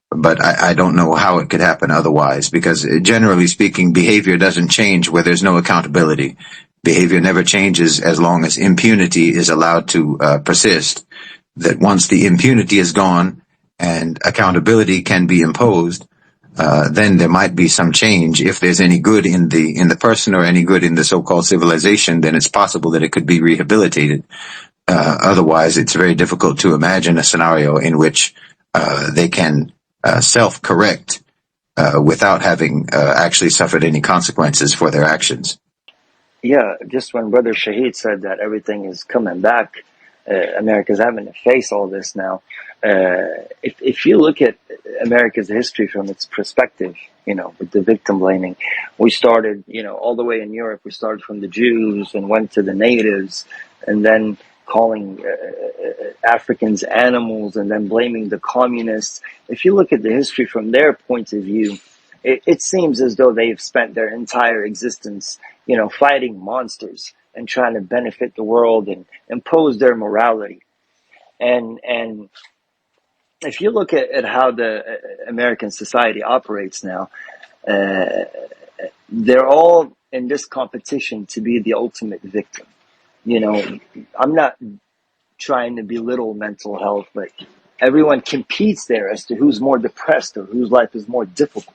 Speaker 4: But I don't know how it could happen otherwise, because generally speaking, behavior doesn't change where there's no accountability. Behavior never changes as long as impunity is allowed to persist. That once the impunity is gone and accountability can be imposed, then there might be some change. If there's any good in the person or any good in the so-called civilization, then it's possible that it could be rehabilitated. Otherwise, it's very difficult to imagine a scenario in which they can self-correct without having actually suffered any consequences for their actions.
Speaker 3: Yeah, just when Brother Shaheed said that everything is coming back, America's having to face all this now. If you look at America's history from its perspective, with the victim blaming, we started, all the way in Europe. We started from the Jews and went to the natives, and then calling Africans animals, and then blaming the communists. If you look at the history from their point of view, it seems as though they've spent their entire existence, fighting monsters and trying to benefit the world and impose their morality. And if you look at how the American society operates now, they're all in this competition to be the ultimate victim. I'm not trying to belittle mental health, but everyone competes there as to who's more depressed or whose life is more difficult.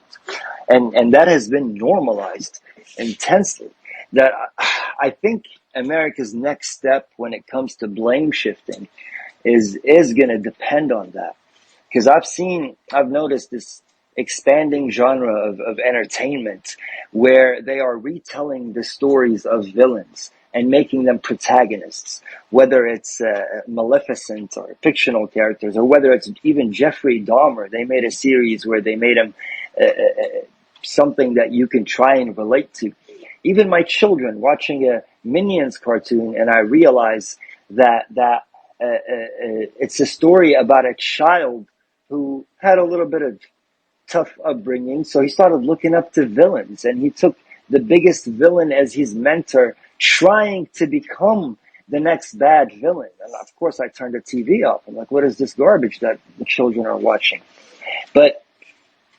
Speaker 3: And that has been normalized intensely. That I think America's next step when it comes to blame shifting is going to depend on that. Because I've noticed this expanding genre of entertainment where they are retelling the stories of villains and making them protagonists, whether it's Maleficent or fictional characters, or whether it's even Jeffrey Dahmer. They made a series where they made him something that you can try and relate to. Even my children watching a Minions cartoon, and I realize that it's a story about a child who had a little bit of tough upbringing, so he started looking up to villains, and he took the biggest villain as his mentor, trying to become the next bad villain. And of course, I turned the TV off. I'm like, what is this garbage that the children are watching? But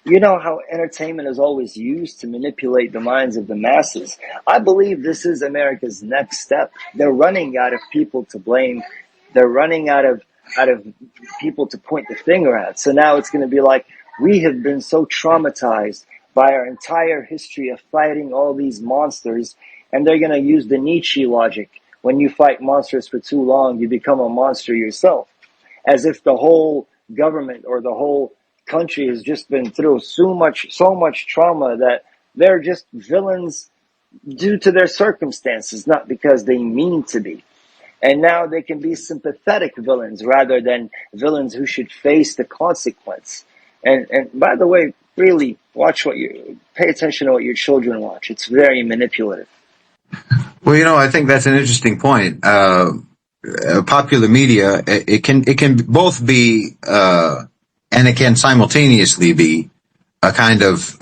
Speaker 3: you know how entertainment is always used to manipulate the minds of the masses. I believe this is America's next step. They're running out of people to blame. They're running out of people to point the finger at. So now it's going to be like, we have been so traumatized by our entire history of fighting all these monsters, and they're going to use the Nietzsche logic. When you fight monsters for too long, you become a monster yourself. As if the whole government or the whole country has just been through so much trauma that they're just villains due to their circumstances, not because they mean to be. And now they can be sympathetic villains rather than villains who should face the consequence. And by the way, really pay attention to what your children watch. It's very manipulative.
Speaker 4: Well, I think that's an interesting point. Popular media, it can both be, and it can simultaneously be a kind of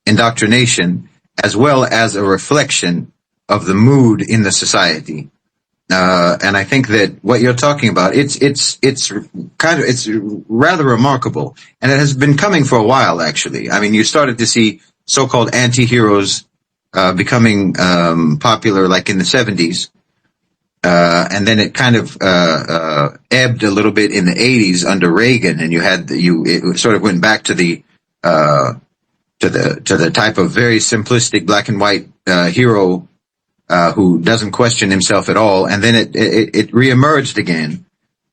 Speaker 4: indoctrination as well as a reflection of the mood in the society. And I think that what you're talking about, it's rather remarkable, and it has been coming for a while. Actually, I mean, you started to see so-called anti-heroes becoming popular, like in the 70s, and then it kind of ebbed a little bit in the 80s under Reagan, and it sort of went back to the type of very simplistic black and white hero who doesn't question himself at all, and then it reemerged again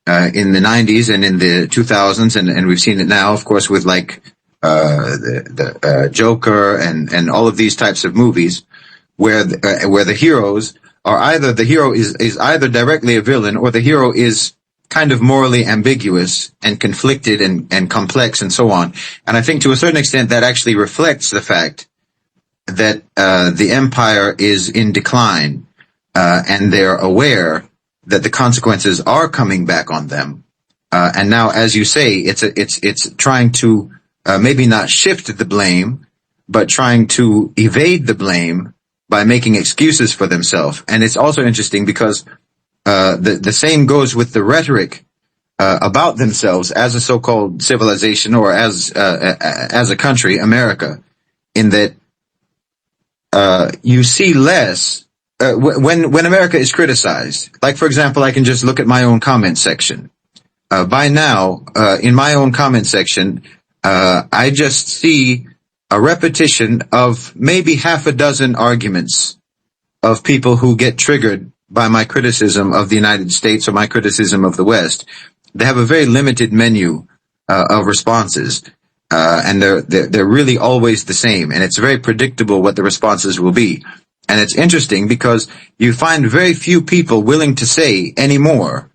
Speaker 4: in the 90s and in the 2000s, and we've seen it now, of course, with like the Joker and all of these types of movies, where the heroes are either the hero is either directly a villain, or the hero is kind of morally ambiguous and conflicted and complex and so on. And I think to a certain extent that actually reflects the fact that the empire is in decline, and they're aware that the consequences are coming back on them. And now, as you say, it's trying to maybe not shift the blame, but trying to evade the blame by making excuses for themselves. And it's also interesting because the same goes with the rhetoric about themselves as a so-called civilization, or as a country, America, in that you see less when America is criticized. Like, for example, I can just look at my own comment section. By now, in my own comment section, I just see a repetition of maybe half a dozen arguments of people who get triggered by my criticism of the United States or my criticism of the West. They have a very limited menu of responses. And they're really always the same, and it's very predictable what the responses will be. And it's interesting because you find very few people willing to say anymore,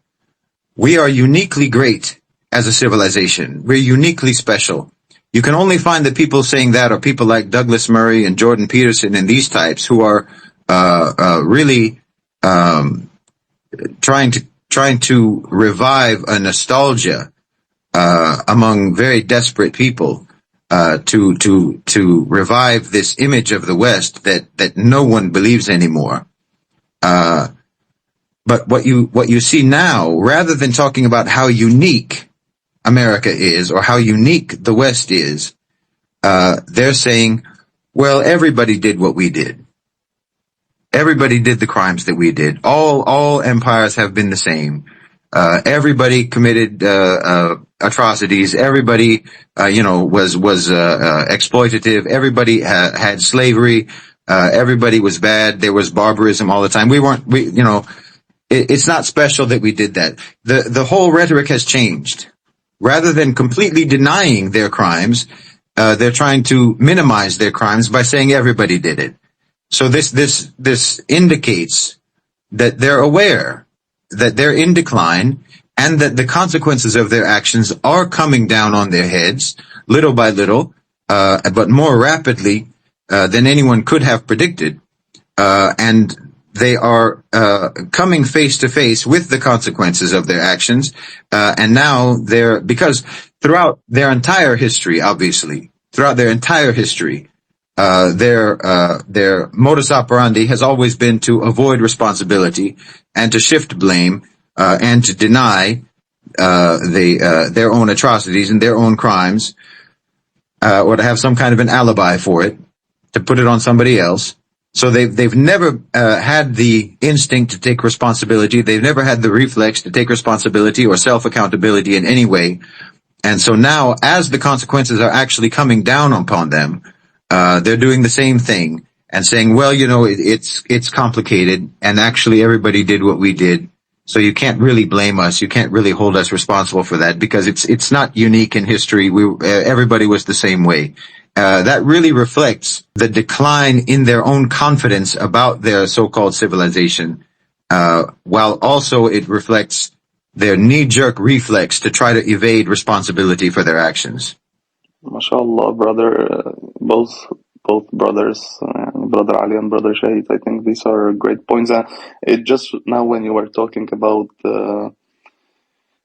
Speaker 4: we are uniquely great as a civilization. We're uniquely special. You can only find the people saying that are people like Douglas Murray and Jordan Peterson and these types, who are really trying to revive a nostalgia among very desperate people, to revive this image of the West that no one believes anymore. But what you see now, rather than talking about how unique America is or how unique the West is, they're saying, well, everybody did what we did. Everybody did the crimes that we did. All empires have been the same. Everybody committed atrocities. Everybody, was exploitative. Everybody had slavery. Everybody was bad. There was barbarism all the time. It's not special that we did that. The whole rhetoric has changed. Rather than completely denying their crimes, they're trying to minimize their crimes by saying everybody did it. So this indicates that they're aware that they're in decline, and that the consequences of their actions are coming down on their heads, little by little, but more rapidly than anyone could have predicted. And they are coming face to face with the consequences of their actions. And now because throughout their entire history, obviously, their modus operandi has always been to avoid responsibility and to shift blame, and to deny their own atrocities and their own crimes, or to have some kind of an alibi for it, to put it on somebody else. So they've never had the instinct to take responsibility. They've never had the reflex to take responsibility or self-accountability in any way. And so now, as the consequences are actually coming down upon them, they're doing the same thing and saying, well, it's complicated, and actually everybody did what we did. So you can't really blame us. You can't really hold us responsible for that, because it's not unique in history. Everybody was the same way. That really reflects the decline in their own confidence about their so-called civilization, while also it reflects their knee-jerk reflex to try to evade responsibility for their actions.
Speaker 1: MashaAllah, brother, both brothers, Brother Ali and Brother Shahid, I think these are great points. It just now, when you were talking about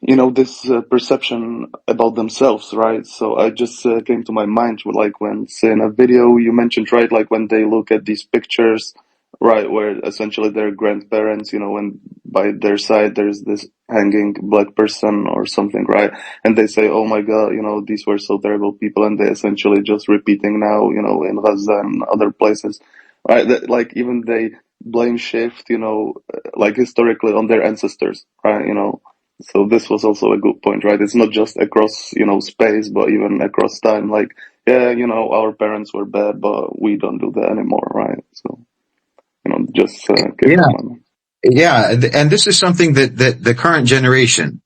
Speaker 1: this perception about themselves, right? So I just came to my mind, like when, say, in a video you mentioned, right, like when they look at these pictures, right, where essentially their grandparents, and by their side there's this hanging black person or something, right? And they say, oh my God, these were so terrible people, and they essentially just repeating now, in Gaza and other places, right? That, like, even they blame shift, like historically on their ancestors, right? So this was also a good point, right? It's not just across, space, but even across time. Like, yeah, our parents were bad, but we don't do that anymore, right? So, just came to
Speaker 4: Yeah,
Speaker 1: my mind.
Speaker 4: yeah, and this is something that the current generation,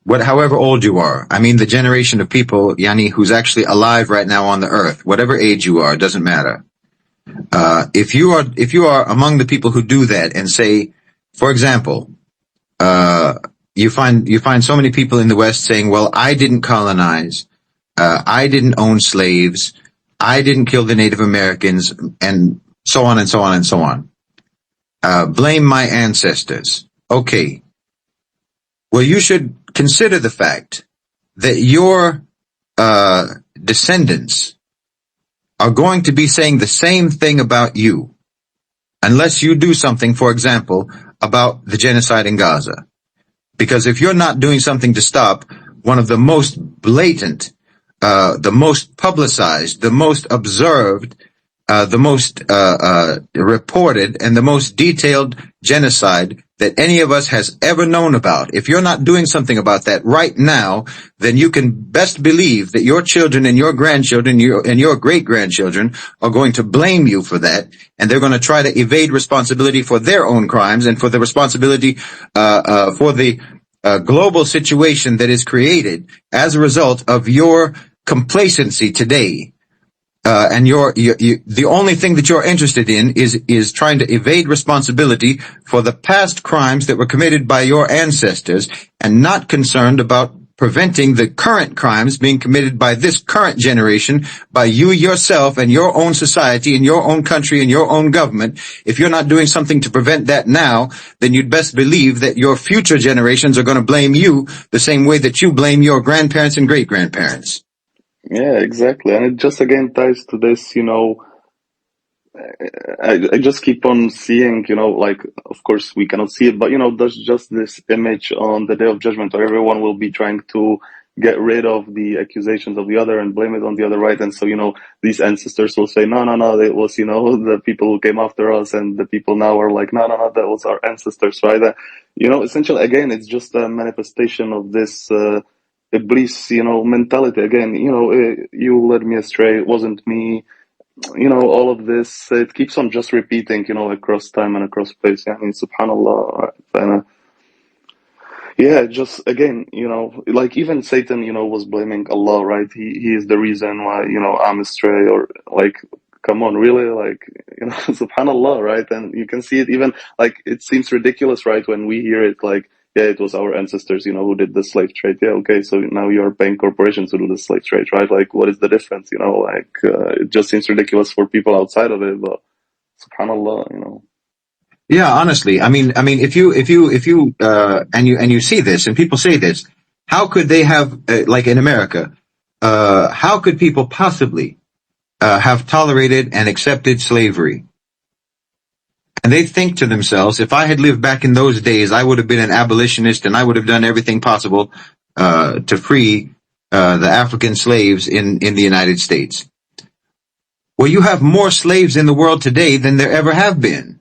Speaker 4: however old you are, I mean, the generation of people, Yani, who's actually alive right now on the earth, whatever age you are, it doesn't matter. If you are among the people who do that and say, for example, you find so many people in the West saying, well, I didn't colonize, I didn't own slaves, I didn't kill the Native Americans, and so on and so on and so on. Blame my ancestors. Okay. Well, you should consider the fact that your descendants are going to be saying the same thing about you unless you do something, for example, about the genocide in Gaza. Because if you're not doing something to stop one of the most blatant, the most publicized, the most observed, the most reported, and the most detailed genocide that any of us has ever known about, if you're not doing something about that right now, then you can best believe that your children and your grandchildren and your great-grandchildren are going to blame you for that, and they're going to try to evade responsibility for their own crimes and for the responsibility for the global situation that is created as a result of your complacency today. And the only thing that you're interested in is trying to evade responsibility for the past crimes that were committed by your ancestors, and not concerned about preventing the current crimes being committed by this current generation, by you yourself and your own society and your own country and your own government. If you're not doing something to prevent that now, then you'd best believe that your future generations are going to blame you the same way that you blame your grandparents and great-grandparents.
Speaker 1: Yeah, exactly. And it just again ties to this, I just keep on seeing, like, of course we cannot see it, but, there's just this image on the Day of Judgment where everyone will be trying to get rid of the accusations of the other and blame it on the other, right? And so, these ancestors will say, no, no, no, it was, the people who came after us, and the people now are like, no, no, no, that was our ancestors, right? Essentially, again, it's just a manifestation of this, Iblis, mentality. Again, you led me astray, it wasn't me. All of this, it keeps on just repeating, across time and across space. Yeah, I mean, subhanallah. Right? And, yeah, just again, like even Satan, was blaming Allah, right? He is the reason why, I'm astray, or like, come on, really? Like, subhanallah, right? And you can see it even, like, it seems ridiculous, right? When we hear it, like, yeah, it was our ancestors, who did the slave trade. Yeah, okay, so now you're paying corporations to do the slave trade, right? Like, what is the difference? It just seems ridiculous for people outside of it, but subhanallah.
Speaker 4: Yeah, honestly, I mean, if you and you see this, and people say this, how could they have, like in America, how could people possibly have tolerated and accepted slavery? And they think to themselves, if I had lived back in those days, I would have been an abolitionist, and I would have done everything possible to free the African slaves in the United States. Well, you have more slaves in the world today than there ever have been.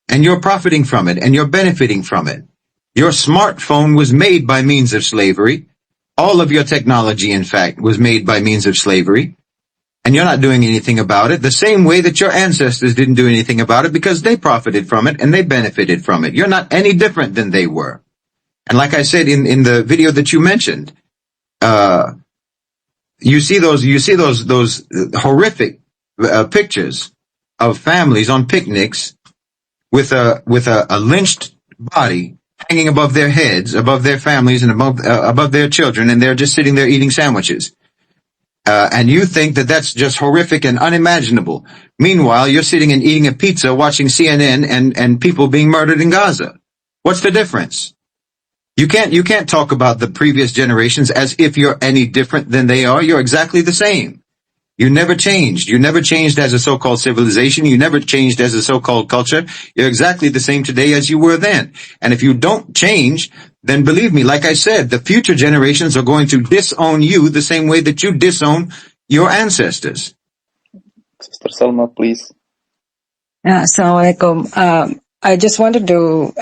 Speaker 4: And you're profiting from it, and you're benefiting from it. Your smartphone was made by means of slavery. All of your technology, in fact, was made by means of slavery. And you're not doing anything about it, the same way that your ancestors didn't do anything about it, because they profited from it and they benefited from it. You're not any different than they were. And like I said in the video that you mentioned, you see those horrific pictures of families on picnics with a lynched body hanging above their heads, above their families, and above their children, and they're just sitting there eating sandwiches. And you think that that's just horrific and unimaginable. Meanwhile, you're sitting and eating a pizza, watching CNN, and people being murdered in Gaza. What's the difference? You can't talk about the previous generations as if you're any different than they are. You're exactly the same. You never changed. You never changed as a so-called civilization. You never changed as a so-called culture. You're exactly the same today as you were then. And if you don't change, then believe me, like I said, the future generations are going to disown you the same way that you disown your ancestors.
Speaker 1: Sister Salma, please.
Speaker 7: Assalamualaikum. I just wanted to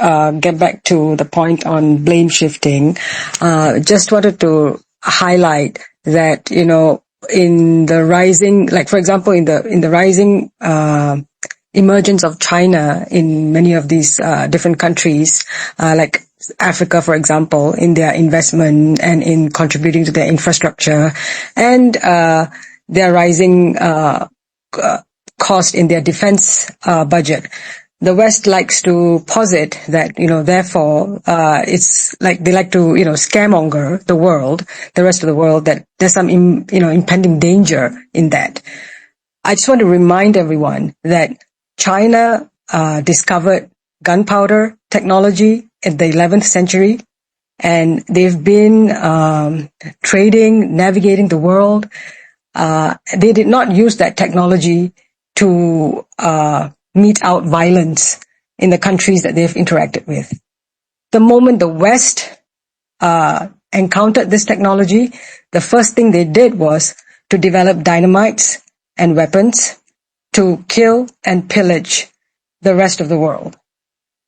Speaker 7: get back to the point on blame shifting. Just wanted to highlight that, in the rising, like for example, in the rising emergence of China in many of these different countries, like Africa, for example, in their investment and in contributing to their infrastructure, and their rising cost in their defense budget. The West likes to posit that, therefore, it's like they like to, scaremonger the world, the rest of the world, that there's some, impending danger in that. I just want to remind everyone that China discovered gunpowder technology in the 11th century, and they've been trading, navigating the world. They did not use that technology to mete out violence in the countries that they've interacted with. The moment the West encountered this technology, the first thing they did was to develop dynamites and weapons to kill and pillage the rest of the world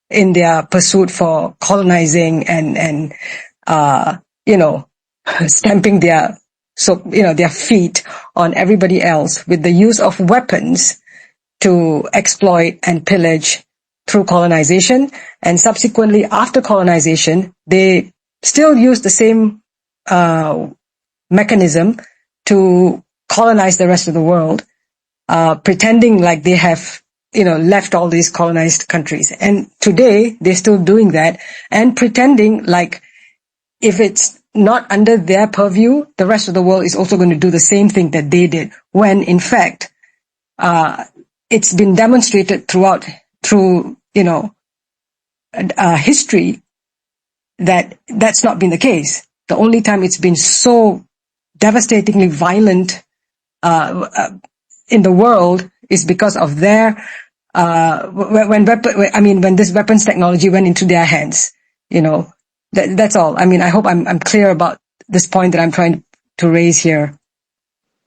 Speaker 7: in their pursuit for colonizing and stamping their feet on everybody else with the use of weapons to exploit and pillage through colonization. And subsequently, after colonization, they still use the same mechanism to colonize the rest of the world, pretending like they have, left all these colonized countries. And today, they're still doing that and pretending like if it's not under their purview, the rest of the world is also going to do the same thing that they did, when in fact, it's been demonstrated through history that that's not been the case. The only time it's been so devastatingly violent in the world is because of their when this weapons technology went into their hands. That's all. I hope I'm clear about this point that I'm trying to raise here.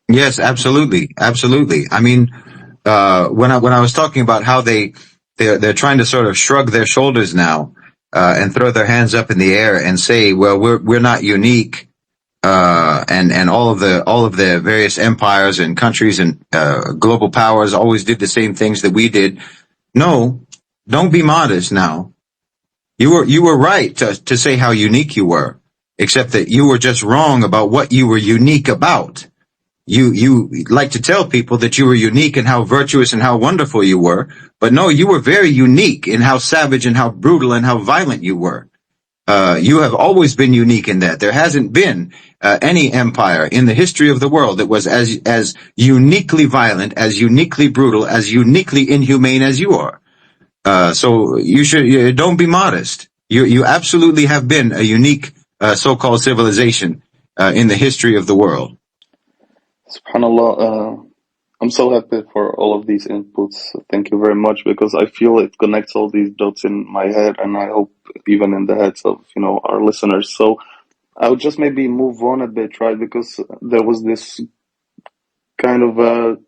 Speaker 4: Yes, absolutely, absolutely. When I was talking about how they're trying to sort of shrug their shoulders now and throw their hands up in the air and say, well, we're not unique, and all of the various empires and countries and global powers always did the same things that we did. No, don't be modest now. You were right to say how unique you were, except that you were just wrong about what you were unique about. You like to tell people that you were unique and how virtuous and how wonderful you were, but no, you were very unique in how savage and how brutal and how violent you were. You have always been unique in that. There hasn't been any empire in the history of the world that was as uniquely violent, as uniquely brutal, as uniquely inhumane as you are. So don't be modest. You absolutely have been a unique so-called civilization in the history of the world.
Speaker 1: SubhanAllah, I'm so happy for all of these inputs. Thank you very much, because I feel it connects all these dots in my head, and I hope even in the heads of our listeners. So I would just maybe move on a bit, right? Because there was this kind of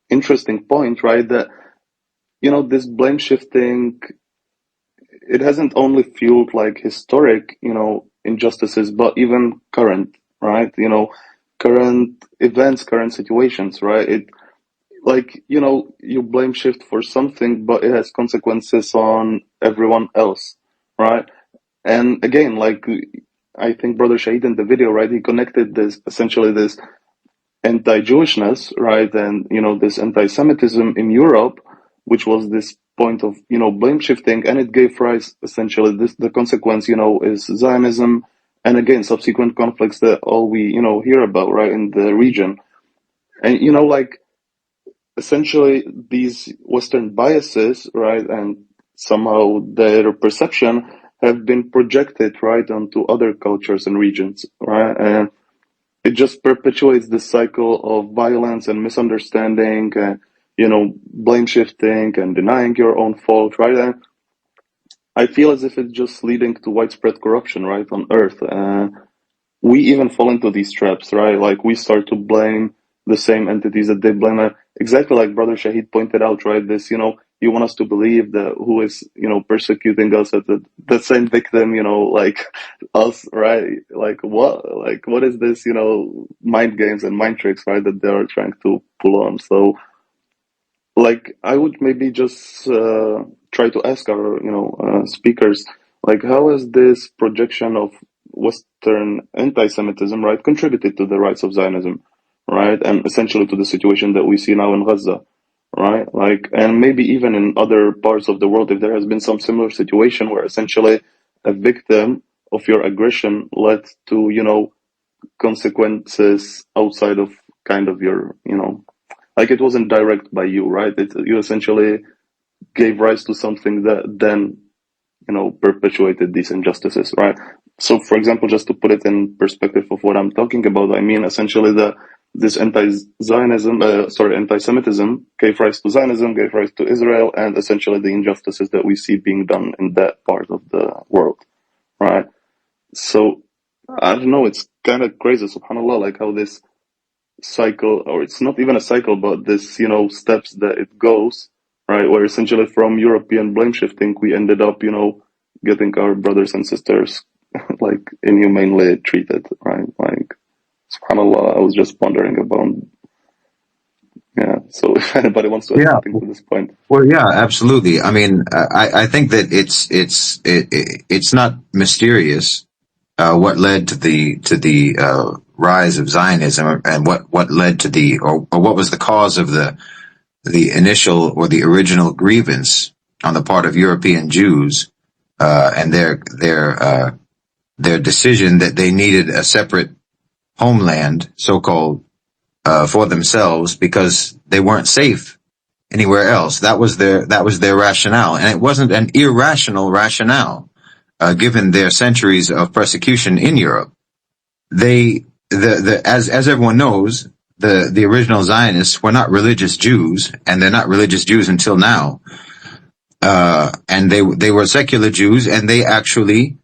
Speaker 1: interesting point, right? That this blame shifting, it hasn't only fueled like historic injustices, but even current, right? Current events, current situations, right? It you blame shift for something, but it has consequences on everyone else, right? And again, like I think Brother Shahid in the video, right, he connected this essentially this anti-Jewishness, right, and this anti-Semitism in Europe, which was this point of blame shifting, and it gave rise essentially the consequence is Zionism, and again subsequent conflicts that all we hear about, right, in the region. And essentially these Western biases, right, and somehow their perception have been projected right onto other cultures and regions, right? And it just perpetuates this cycle of violence and misunderstanding, blame shifting and denying your own fault, right? And I feel as if it's just leading to widespread corruption, right, on Earth. We even fall into these traps, right? Like we start to blame the same entities that they blame. Exactly like Brother Shahid pointed out, right? This, you want us to believe that who is, persecuting us as the same victim, like us, right? What is this, mind games and mind tricks, right? That they are trying to pull on. So, like, I would maybe just try to ask our, speakers, like, how has this projection of Western anti-Semitism, right, contributed to the rise of Zionism, right, and essentially to the situation that we see now in Gaza, right, like, and maybe even in other parts of the world, if there has been some similar situation where essentially a victim of your aggression led to, consequences outside of kind of your, like it wasn't direct by you, right? You essentially gave rise to something that then, perpetuated these injustices, right? So, for example, just to put it in perspective of what I'm talking about, I mean, essentially this anti-Semitism gave rise to Zionism, gave rise to Israel, and essentially the injustices that we see being done in that part of the world, right? So, I don't know, it's kind of crazy, subhanAllah, like how this cycle, or it's not even a cycle, but this, steps that it goes, right? Where essentially from European blame shifting, we ended up, getting our brothers and sisters like inhumanely treated, right? Like, subhanAllah, I was just pondering about, yeah. So if anybody wants to add
Speaker 4: Yeah.
Speaker 1: something to this point.
Speaker 4: Well, yeah, absolutely. I mean, I think that it's not mysterious what led to the rise of Zionism, and what led to or what was the cause of the initial or the original grievance on the part of European Jews, and their decision that they needed a separate homeland, so-called, for themselves, because they weren't safe anywhere else. That was their rationale, and it wasn't an irrational rationale, given their centuries of persecution in Europe. As everyone knows, the original Zionists were not religious Jews, and they're not religious Jews until now. And they were secular Jews, and they actually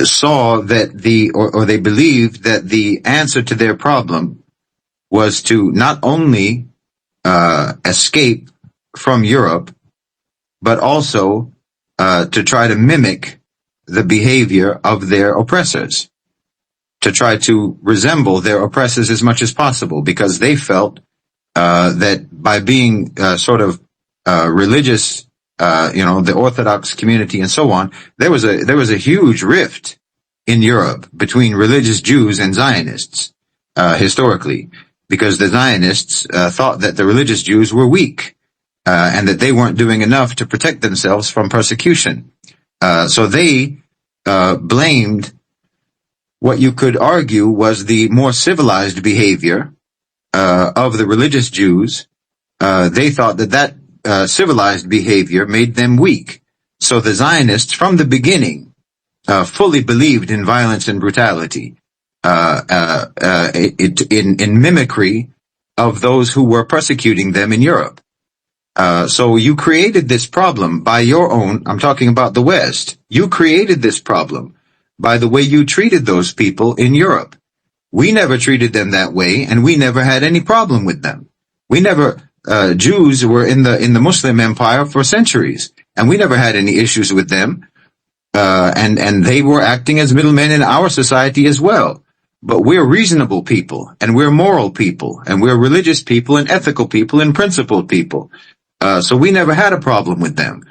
Speaker 4: saw that or they believed that the answer to their problem was to not only escape from Europe, but also to try to mimic the behavior of their oppressors, to try to resemble their oppressors as much as possible, because they felt that by being sort of religious, the Orthodox community and so on, there was a huge rift in Europe between religious Jews and Zionists historically, because the Zionists thought that the religious Jews were weak, and that they weren't doing enough to protect themselves from persecution. So they blamed what you could argue was the more civilized behavior of the religious Jews. They thought that civilized behavior made them weak. So the Zionists, from the beginning, fully believed in violence and brutality, in mimicry of those who were persecuting them in Europe. So you created this problem by your own, I'm talking about the West, you created this problem by the way you treated those people in Europe. We never treated them that way, and we never had any problem with them. We never, Jews were in the Muslim empire for centuries, and we never had any issues with them. And they were acting as middlemen in our society as well. But we're reasonable people, and we're moral people, and we're religious people, and ethical people, and principled people. So we never had a problem with them.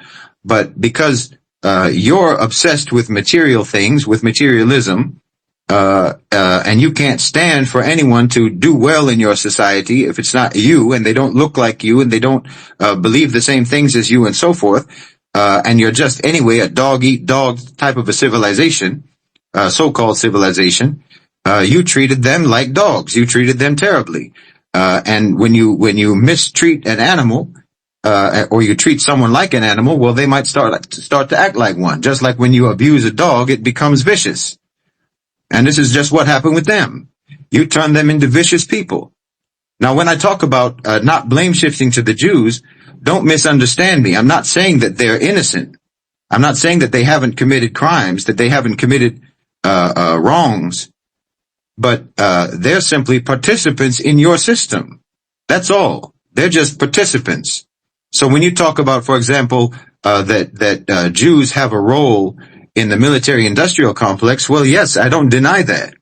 Speaker 4: But because you're obsessed with material things, with materialism, and you can't stand for anyone to do well in your society if it's not you, and they don't look like you, and they don't believe the same things as you, and so forth, and you're just anyway a dog-eat-dog type of a civilization, so-called civilization, you treated them like dogs. You treated them terribly. And when you mistreat an animal, or you treat someone like an animal, well, they might start to act like one. Just like when you abuse a dog, it becomes vicious. And this is just what happened with them. You turn them into vicious people. Now, when I talk about not blame shifting to the Jews, don't misunderstand me. I'm not saying that they're innocent. I'm not saying that they haven't committed crimes, that they haven't committed wrongs, but they're simply participants in your system. That's all. They're just participants. So when you talk about, for example, that Jews have a role in the military-industrial complex, well, yes, I don't deny that.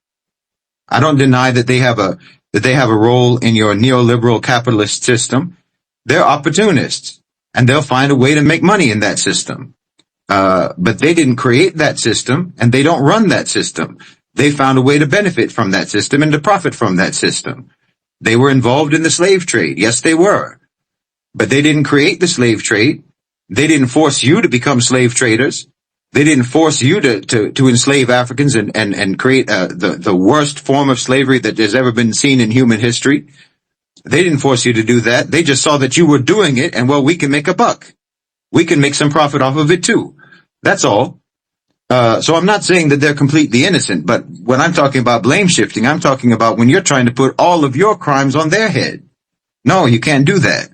Speaker 4: I don't deny that they have a role in your neoliberal capitalist system. They're opportunists, and they'll find a way to make money in that system. But they didn't create that system, and they don't run that system. They found a way to benefit from that system and to profit from that system. They were involved in the slave trade. Yes, they were. But they didn't create the slave trade. They didn't force you to become slave traders. They didn't force you to enslave Africans and create the worst form of slavery that has ever been seen in human history. They didn't force you to do that. They just saw that you were doing it, and, well, we can make a buck. We can make some profit off of it, too. That's all. So I'm not saying that they're completely innocent, but when I'm talking about blame shifting, I'm talking about when you're trying to put all of your crimes on their head. No, you can't do that.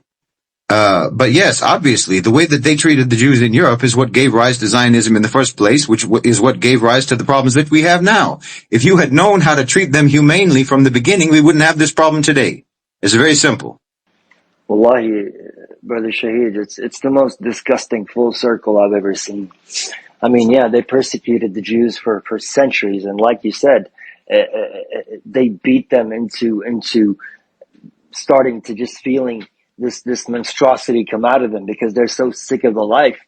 Speaker 4: But yes, obviously, the way that they treated the Jews in Europe is what gave rise to Zionism in the first place, which is what gave rise to the problems that we have now. If you had known how to treat them humanely from the beginning, we wouldn't have this problem today. It's very simple.
Speaker 3: Wallahi, Brother Shaheed, it's the most disgusting full circle I've ever seen. I mean, yeah, they persecuted the Jews for centuries, and like you said, they beat them into starting to just feeling this monstrosity come out of them because they're so sick of the life.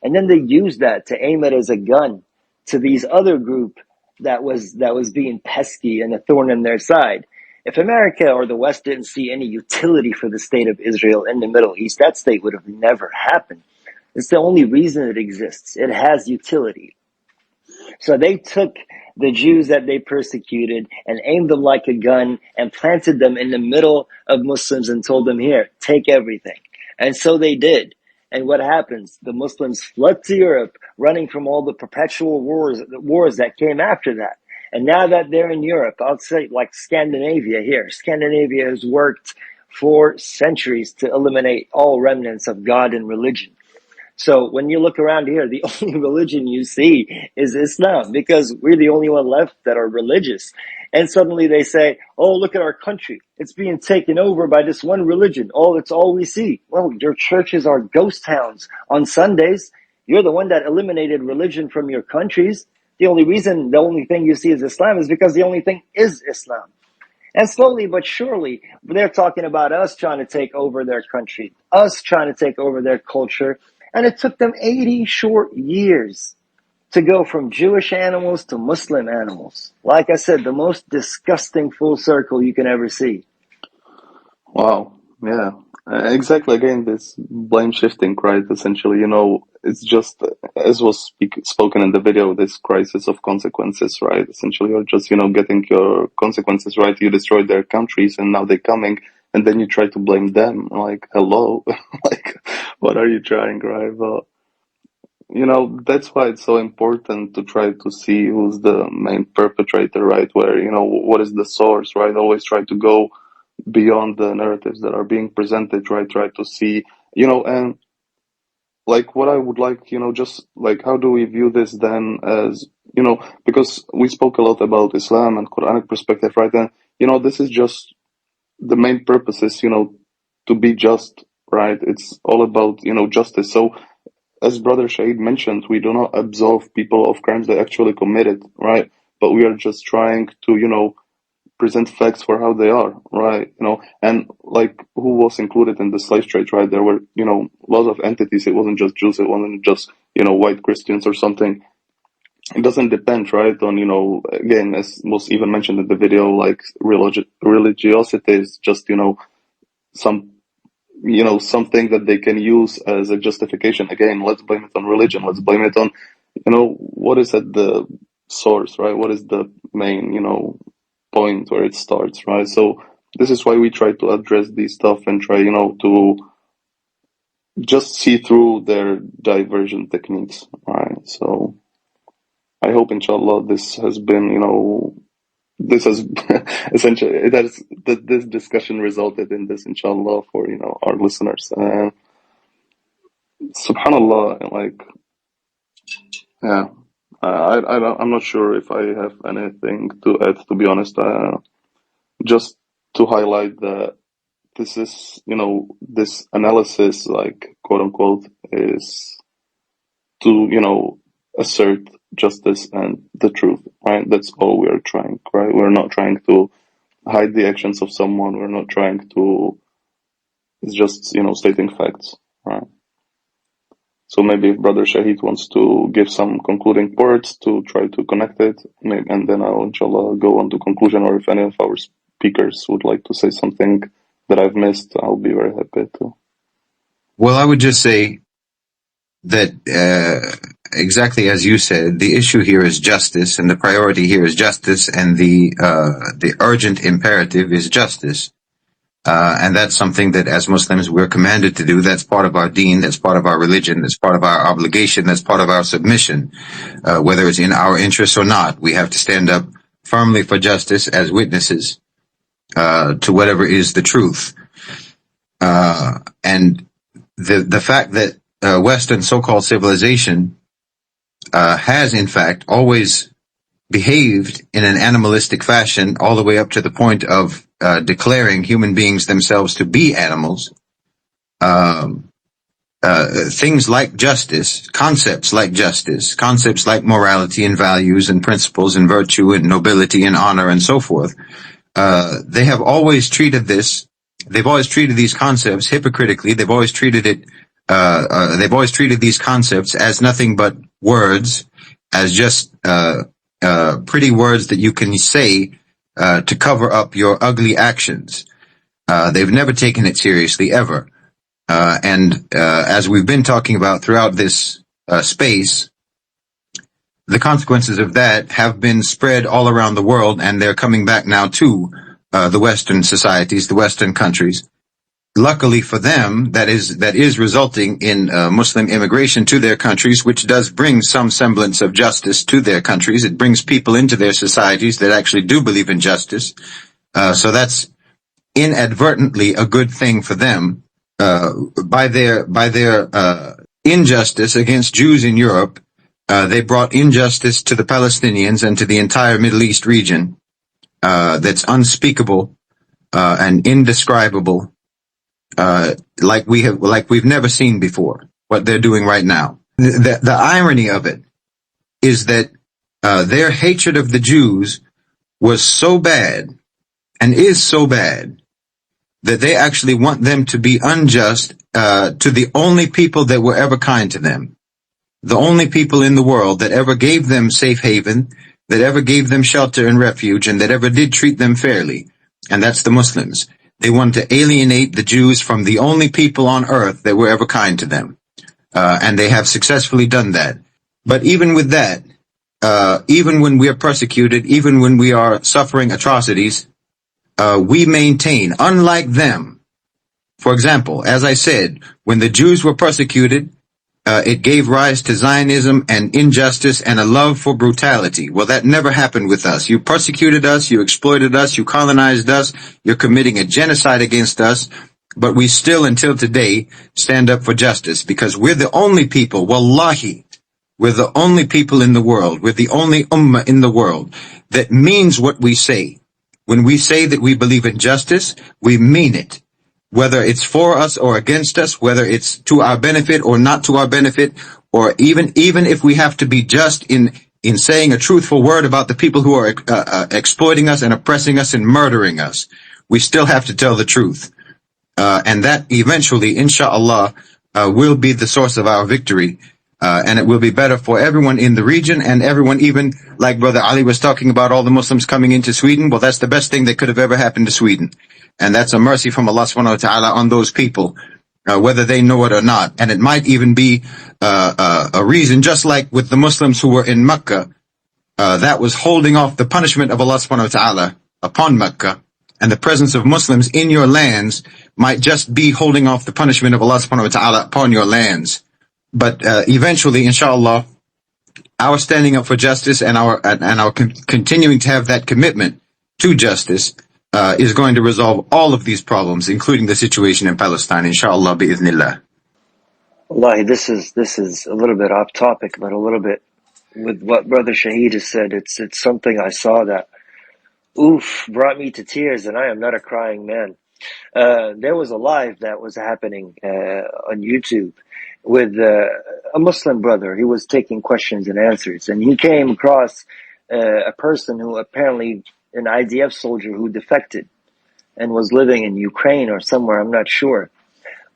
Speaker 3: And then they use that to aim it as a gun to these other group that was being pesky and a thorn in their side. If America or the West didn't see any utility for the state of Israel in the Middle East, that state would have never happened. It's the only reason it exists. It has utility. So they took the Jews that they persecuted and aimed them like a gun and planted them in the middle of Muslims and told them, here, take everything. And so they did. And what happens? The Muslims fled to Europe, running from all the perpetual wars that came after that. And now that they're in Europe, I'll say like Scandinavia here. Scandinavia has worked for centuries to eliminate all remnants of God and religion. So when you look around here, the only religion you see is Islam because we're the only one left that are religious. And suddenly they say, oh, look at our country. It's being taken over by this one religion. Oh, it's all we see. Well, your churches are ghost towns on Sundays. You're the one that eliminated religion from your countries. The only thing you see is Islam is because the only thing is Islam. And slowly but surely, they're talking about us trying to take over their country, us trying to take over their culture. And it took them 80 short years to go from Jewish animals to Muslim animals. Like I said, the most disgusting full circle you can ever see.
Speaker 1: Wow. Yeah. Exactly. Again, this blame shifting, right? Essentially, it's just, as was spoken in the video, this crisis of consequences, right? Essentially, you're just, getting your consequences right. You destroyed their countries and now they're coming and then you try to blame them. Like, hello, like, what are you trying, right? Well, that's why it's so important to try to see who's the main perpetrator, right? Where, what is the source, right? Always try to go beyond the narratives that are being presented, right? Try to see, and like what I would like, just like how do we view this then as, because we spoke a lot about Islam and Quranic perspective, right? And, this is just the main purpose is, to be just, right? It's all about, justice. So as Brother Shahid mentioned, we do not absolve people of crimes they actually committed, right? But we are just trying to, present facts for how they are, right? And like who was included in the slave trade, right? There were, lots of entities. It wasn't just Jews. It wasn't just, white Christians or something. It doesn't depend, right? On, again, as was even mentioned in the video, like religiosity is just, something that they can use as a justification. Again, let's blame it on religion. Let's blame it on, what is at the source, right? What is the main, point where it starts, right? So this is why we try to address these stuff and try, to just see through their diversion techniques, right? So I hope, inshallah, this has been, this has essentially, that this discussion resulted in this, inshallah, for, our listeners. And subhanallah, like, yeah, I'm not sure if I have anything to add, to be honest. Just to highlight that this is, this analysis, like, quote unquote, is to, assert justice and the truth, right? That's all we are trying, right? We're not trying to hide the actions of someone. We're not trying to, it's just, stating facts, right? So maybe if Brother Shahid wants to give some concluding words to try to connect it, and then I'll, inshallah, go on to conclusion, or if any of our speakers would like to say something that I've missed, I'll be very happy to.
Speaker 4: Well, I would just say that exactly as you said, the issue here is justice, and the priority here is justice, and the urgent imperative is justice. And that's something that as Muslims we're commanded to do. That's part of our deen, that's part of our religion, that's part of our obligation, that's part of our submission. Whether it's in our interest or not, we have to stand up firmly for justice as witnesses to whatever is the truth. And the fact that Western so-called civilization has in fact always behaved in an animalistic fashion all the way up to the point of declaring human beings themselves to be animals. Things like justice, concepts like morality and values and principles and virtue and nobility and honor and so forth, they have always treated this. They've always treated these concepts hypocritically. They've always treated these concepts as nothing but words, as just pretty words that you can say to cover up your ugly actions. They've never taken it seriously, ever. And as we've been talking about throughout this space, the consequences of that have been spread all around the world, and they're coming back now to the Western societies, the Western countries. Luckily for them, that is resulting in Muslim immigration to their countries, which does bring some semblance of justice to their countries. It brings people into their societies that actually do believe in justice. So that's inadvertently a good thing for them. By their injustice against Jews in Europe, they brought injustice to the Palestinians and to the entire Middle East region. That's unspeakable and indescribable. Like we've never seen before, what they're doing right now. The irony of it is that their hatred of the Jews was so bad and is so bad that they actually want them to be unjust to the only people that were ever kind to them, the only people in the world that ever gave them safe haven, that ever gave them shelter and refuge, and that ever did treat them fairly, and that's the Muslims. They want to alienate the Jews from the only people on earth that were ever kind to them. And they have successfully done that. But even with that, even when we are persecuted, even when we are suffering atrocities, we maintain, unlike them. For example, as I said, when the Jews were persecuted, it gave rise to Zionism and injustice and a love for brutality. Well, that never happened with us. You persecuted us, you exploited us, you colonized us, you're committing a genocide against us, but we still, until today, stand up for justice, because we're the only people, wallahi, we're the only people in the world, we're the only ummah in the world that means what we say. When we say that we believe in justice, we mean it. Whether it's for us or against us, whether it's to our benefit or not to our benefit, or even if we have to be just in saying a truthful word about the people who are exploiting us and oppressing us and murdering us, we still have to tell the truth. And that eventually, inshallah, will be the source of our victory. And it will be better for everyone in the region and everyone, even like Brother Ali was talking about, all the Muslims coming into Sweden. Well, that's the best thing that could have ever happened to Sweden. And that's a mercy from Allah subhanahu wa ta'ala on those people, whether they know it or not. And it might even be a reason, just like with the Muslims who were in Mecca, that was holding off the punishment of Allah subhanahu wa ta'ala upon Mecca. and the presence of Muslims in your lands might just be holding off the punishment of Allah subhanahu wa ta'ala upon your lands. But eventually, inshallah, our standing up for justice and our continuing to have that commitment to justice is going to resolve all of these problems, including the situation in Palestine, inshallah, bi'idhnillah.
Speaker 3: Wallahi, this is a little bit off topic, but a little bit with what Brother Shaheed has said. It's something I saw that brought me to tears, and I am not a crying man. There was a live that was happening on YouTube with a Muslim brother. He was taking questions and answers, and he came across a person who apparently an IDF soldier who defected and was living in Ukraine or somewhere, I'm not sure.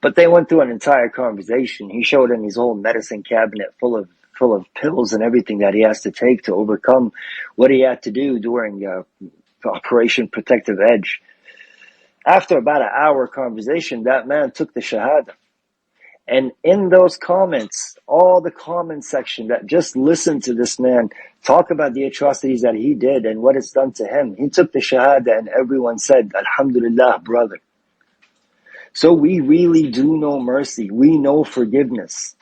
Speaker 3: But they went through an entire conversation. He showed him his whole medicine cabinet full of pills and everything that he has to take to overcome what he had to do during Operation Protective Edge. After about an hour conversation, that man took the Shahada. And in those comments, all the comment section that just listened to this man talk about the atrocities that he did and what it's done to him, he took the Shahada and everyone said, Alhamdulillah, brother. So we really do know mercy. We know forgiveness.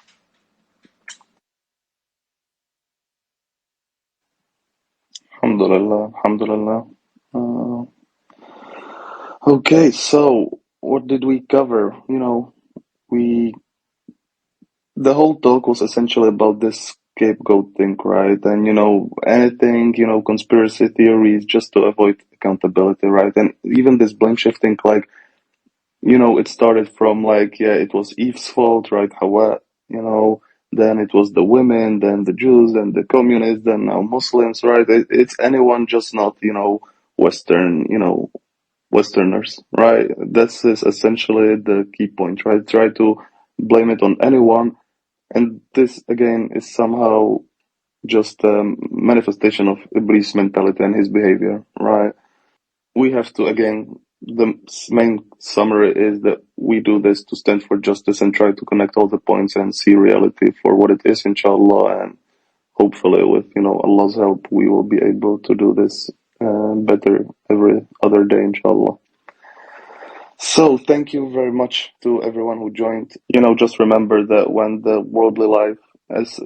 Speaker 1: Alhamdulillah, alhamdulillah. Okay, so what did we cover? The whole talk was essentially about this scapegoat thing, right? And, anything, conspiracy theories just to avoid accountability, right? And even this blame shifting, like, it started from it was Eve's fault, right? Hawa, then it was the women, then the Jews, then the communists, then now Muslims, right? It's anyone just not, Western, Westerners, right? This is essentially the key point, right? Try to blame it on anyone. And this, again, is somehow just a manifestation of Iblis mentality and his behavior, right? We have to, again, the main summary is that we do this to stand for justice and try to connect all the points and see reality for what it is, inshallah. And hopefully with, Allah's help, we will be able to do this better every other day, inshallah. So thank you very much to everyone who joined. Just remember that when the worldly life, as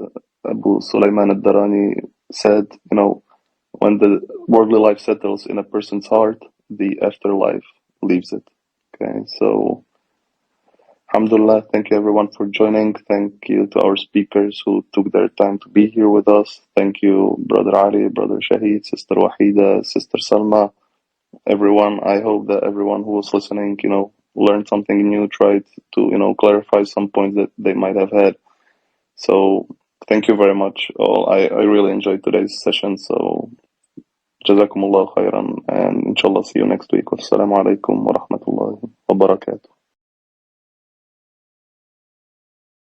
Speaker 1: Abu Sulaiman al-Darani said, when the worldly life settles in a person's heart, the afterlife leaves it. Okay, so alhamdulillah, thank you everyone for joining. Thank you to our speakers who took their time to be here with us. Thank you, Brother Ali, Brother Shaheed, Sister Wahida, Sister Salma. Everyone, I hope that everyone who was listening, learned something new, tried to, clarify some points that they might have had. So thank you very much all. I really enjoyed today's session. So Jazakumullah khairan, and inshallah see you next week. Wassalamu alaikum wa rahmatullahi wa barakatuh.